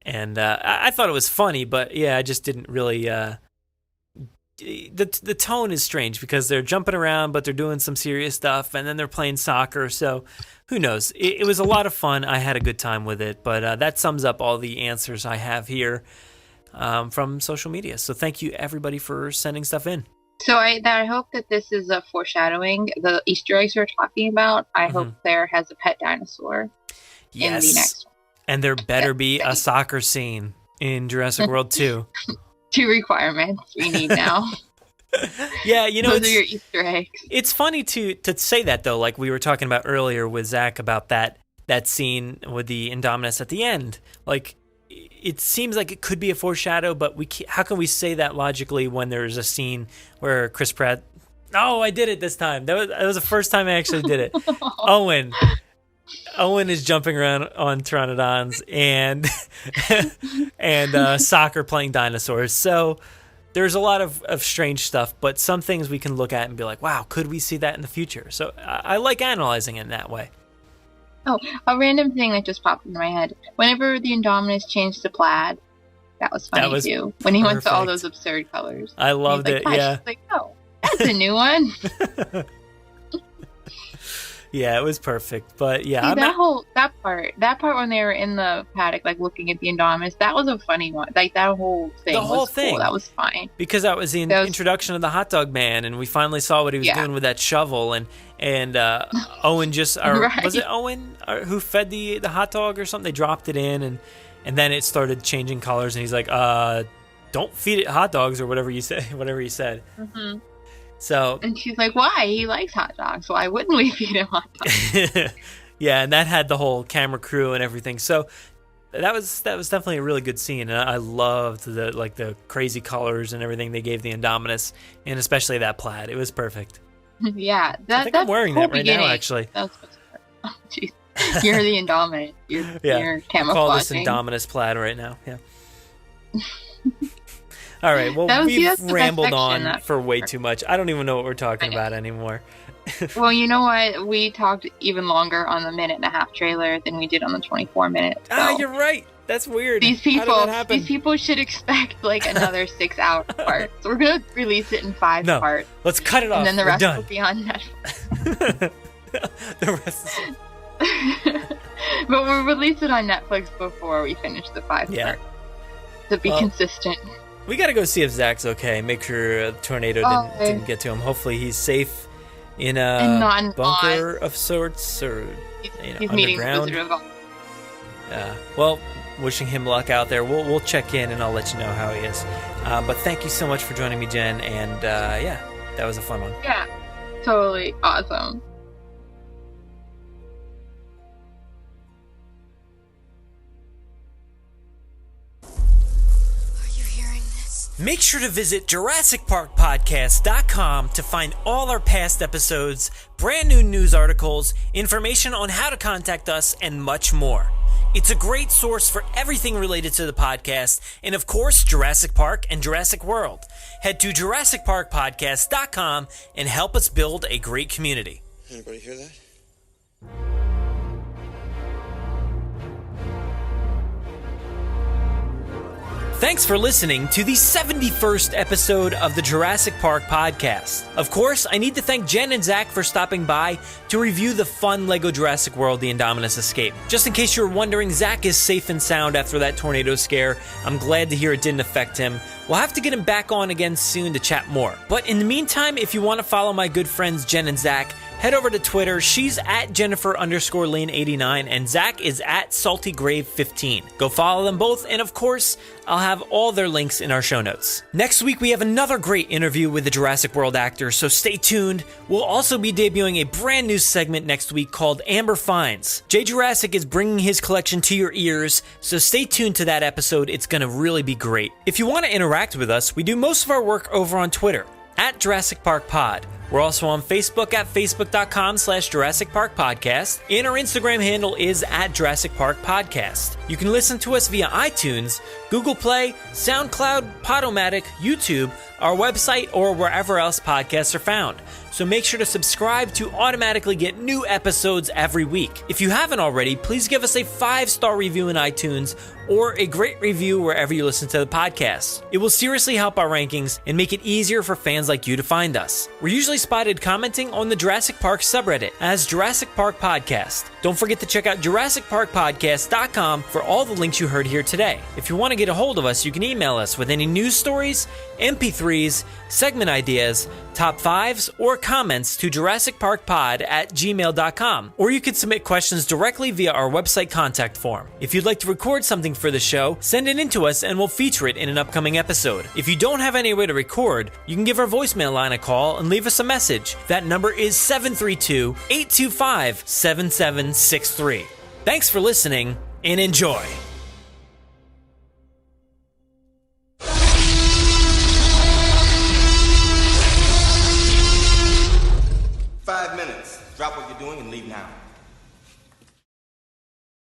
S6: I thought it was funny, but yeah, I just didn't really. The tone is strange because they're jumping around, but they're doing some serious stuff, and then they're playing soccer. So who knows? It was a lot of fun. I had a good time with it, but that sums up all the answers I have here from social media. So thank you everybody for sending stuff in.
S13: So I hope that this is a foreshadowing. The Easter eggs we're talking about, I hope Claire has a pet dinosaur in the next one.
S6: And there better be a soccer scene in Jurassic World 2.
S13: 2 requirements we need now.
S6: Yeah,
S13: those are your Easter eggs.
S6: It's funny to say that, though, like we were talking about earlier with Zach about that scene with the Indominus at the end. Like, it seems like it could be a foreshadow, but how can we say that logically when there's a scene where Chris Pratt Oh, I did it this time. That was the first time I actually did it. Owen is jumping around on Pteranodons and Soccer playing dinosaurs. So there's a lot of strange stuff, but some things we can look at and be like, wow, could we see that in the future? So I like analyzing it in that way.
S13: Oh, a random thing that just popped into my head. Whenever the Indominus changed to plaid, that was funny too. When he went to all those absurd colors.
S6: I loved it, yeah.
S13: She's like, oh, that's a new one.
S6: Yeah, it was perfect. But yeah,
S13: see, that part when they were in the paddock, like looking at the Indominus, that was a funny one. Like that whole thing. The whole thing. Cool. That was fine.
S6: Because that was the introduction of the hot dog man, and we finally saw what he was doing with that shovel, and Owen just was it Owen who fed the hot dog or something? They dropped it in, and then it started changing colors, and he's like, don't feed it hot dogs or whatever he said.
S13: Mm-hmm.
S6: So,
S13: and she's like, why? He likes hot dogs. Why wouldn't we feed him hot dogs?
S6: Yeah, and that had the whole camera crew and everything. So that was definitely a really good scene, and I loved the crazy colors and everything they gave the Indominus, and especially that plaid. It was perfect.
S13: Yeah,
S6: I think I'm wearing that right now, actually.
S13: Oh, jeez. You're the Indominus. You're camouflaging.
S6: I call this Indominus plaid right now. Yeah. All right, well, we've rambled on for way too much. I don't even know what we're talking about anymore.
S13: Well, you know what? We talked even longer on the 1.5-minute trailer than we did on the 24-minute. So.
S6: You're right. That's weird.
S13: These people should expect like another 6-hour part. So we're going to release it in 5 parts.
S6: Let's cut it off.
S13: And then the rest
S6: will
S13: be on Netflix.
S6: The rest is...
S13: But we'll release it on Netflix before we finish the 5 parts. To be consistent.
S6: We got to go see if Zach's okay. Make sure the tornado didn't get to him. Hopefully he's safe in a bunker of sorts, or
S13: he's meeting
S6: underground. Well, wishing him luck out there. We'll check in and I'll let you know how he is. But thank you so much for joining me, Jen. And that was a fun one.
S13: Yeah, totally awesome.
S6: Make sure to visit JurassicParkPodcast.com to find all our past episodes, brand new news articles, information on how to contact us, and much more. It's a great source for everything related to the podcast, and of course, Jurassic Park and Jurassic World. Head to JurassicParkPodcast.com and help us build a great community.
S15: Anybody hear that?
S6: Thanks for listening to the 71st episode of the Jurassic Park Podcast. Of course, I need to thank Jen and Zach for stopping by to review the fun Lego Jurassic World, the Indominus Escape. Just in case you were wondering, Zach is safe and sound after that tornado scare. I'm glad to hear it didn't affect him. We'll have to get him back on again soon to chat more. But in the meantime, if you want to follow my good friends Jen and Zach, head over to Twitter. She's at Jennifer_Lane89 and Zach is at SaltyGrave15. Go follow them both, and of course, I'll have all their links in our show notes. Next week, we have another great interview with the Jurassic World actors, so stay tuned. We'll also be debuting a brand new segment next week called Amber Finds. Jay Jurassic is bringing his collection to your ears, so stay tuned to that episode. It's going to really be great. If you want to interact with us, we do most of our work over on Twitter, at Jurassic Park Pod. We're also on Facebook at facebook.com/Jurassic Park Podcast, and our Instagram handle is at Jurassic Park Podcast. You can listen to us via iTunes, Google Play, SoundCloud, Podomatic, YouTube, our website, or wherever else podcasts are found. So make sure to subscribe to automatically get new episodes every week. If you haven't already, please give us a 5-star review in iTunes or a great review wherever you listen to the podcast. It will seriously help our rankings and make it easier for fans like you to find us. We're usually spotted commenting on the Jurassic Park subreddit as Jurassic Park Podcast. Don't forget to check out JurassicParkPodcast.com for all the links you heard here today. If you want to get a hold of us, you can email us with any news stories, MP3s, segment ideas, top 5s, or comments to JurassicParkPod@gmail.com. Or you can submit questions directly via our website contact form. If you'd like to record something for the show, send it in to us and we'll feature it in an upcoming episode. If you don't have any way to record, you can give our voicemail line a call and leave us a message. That number is 732-825-7763. Thanks for listening and enjoy.
S15: doing and leave now.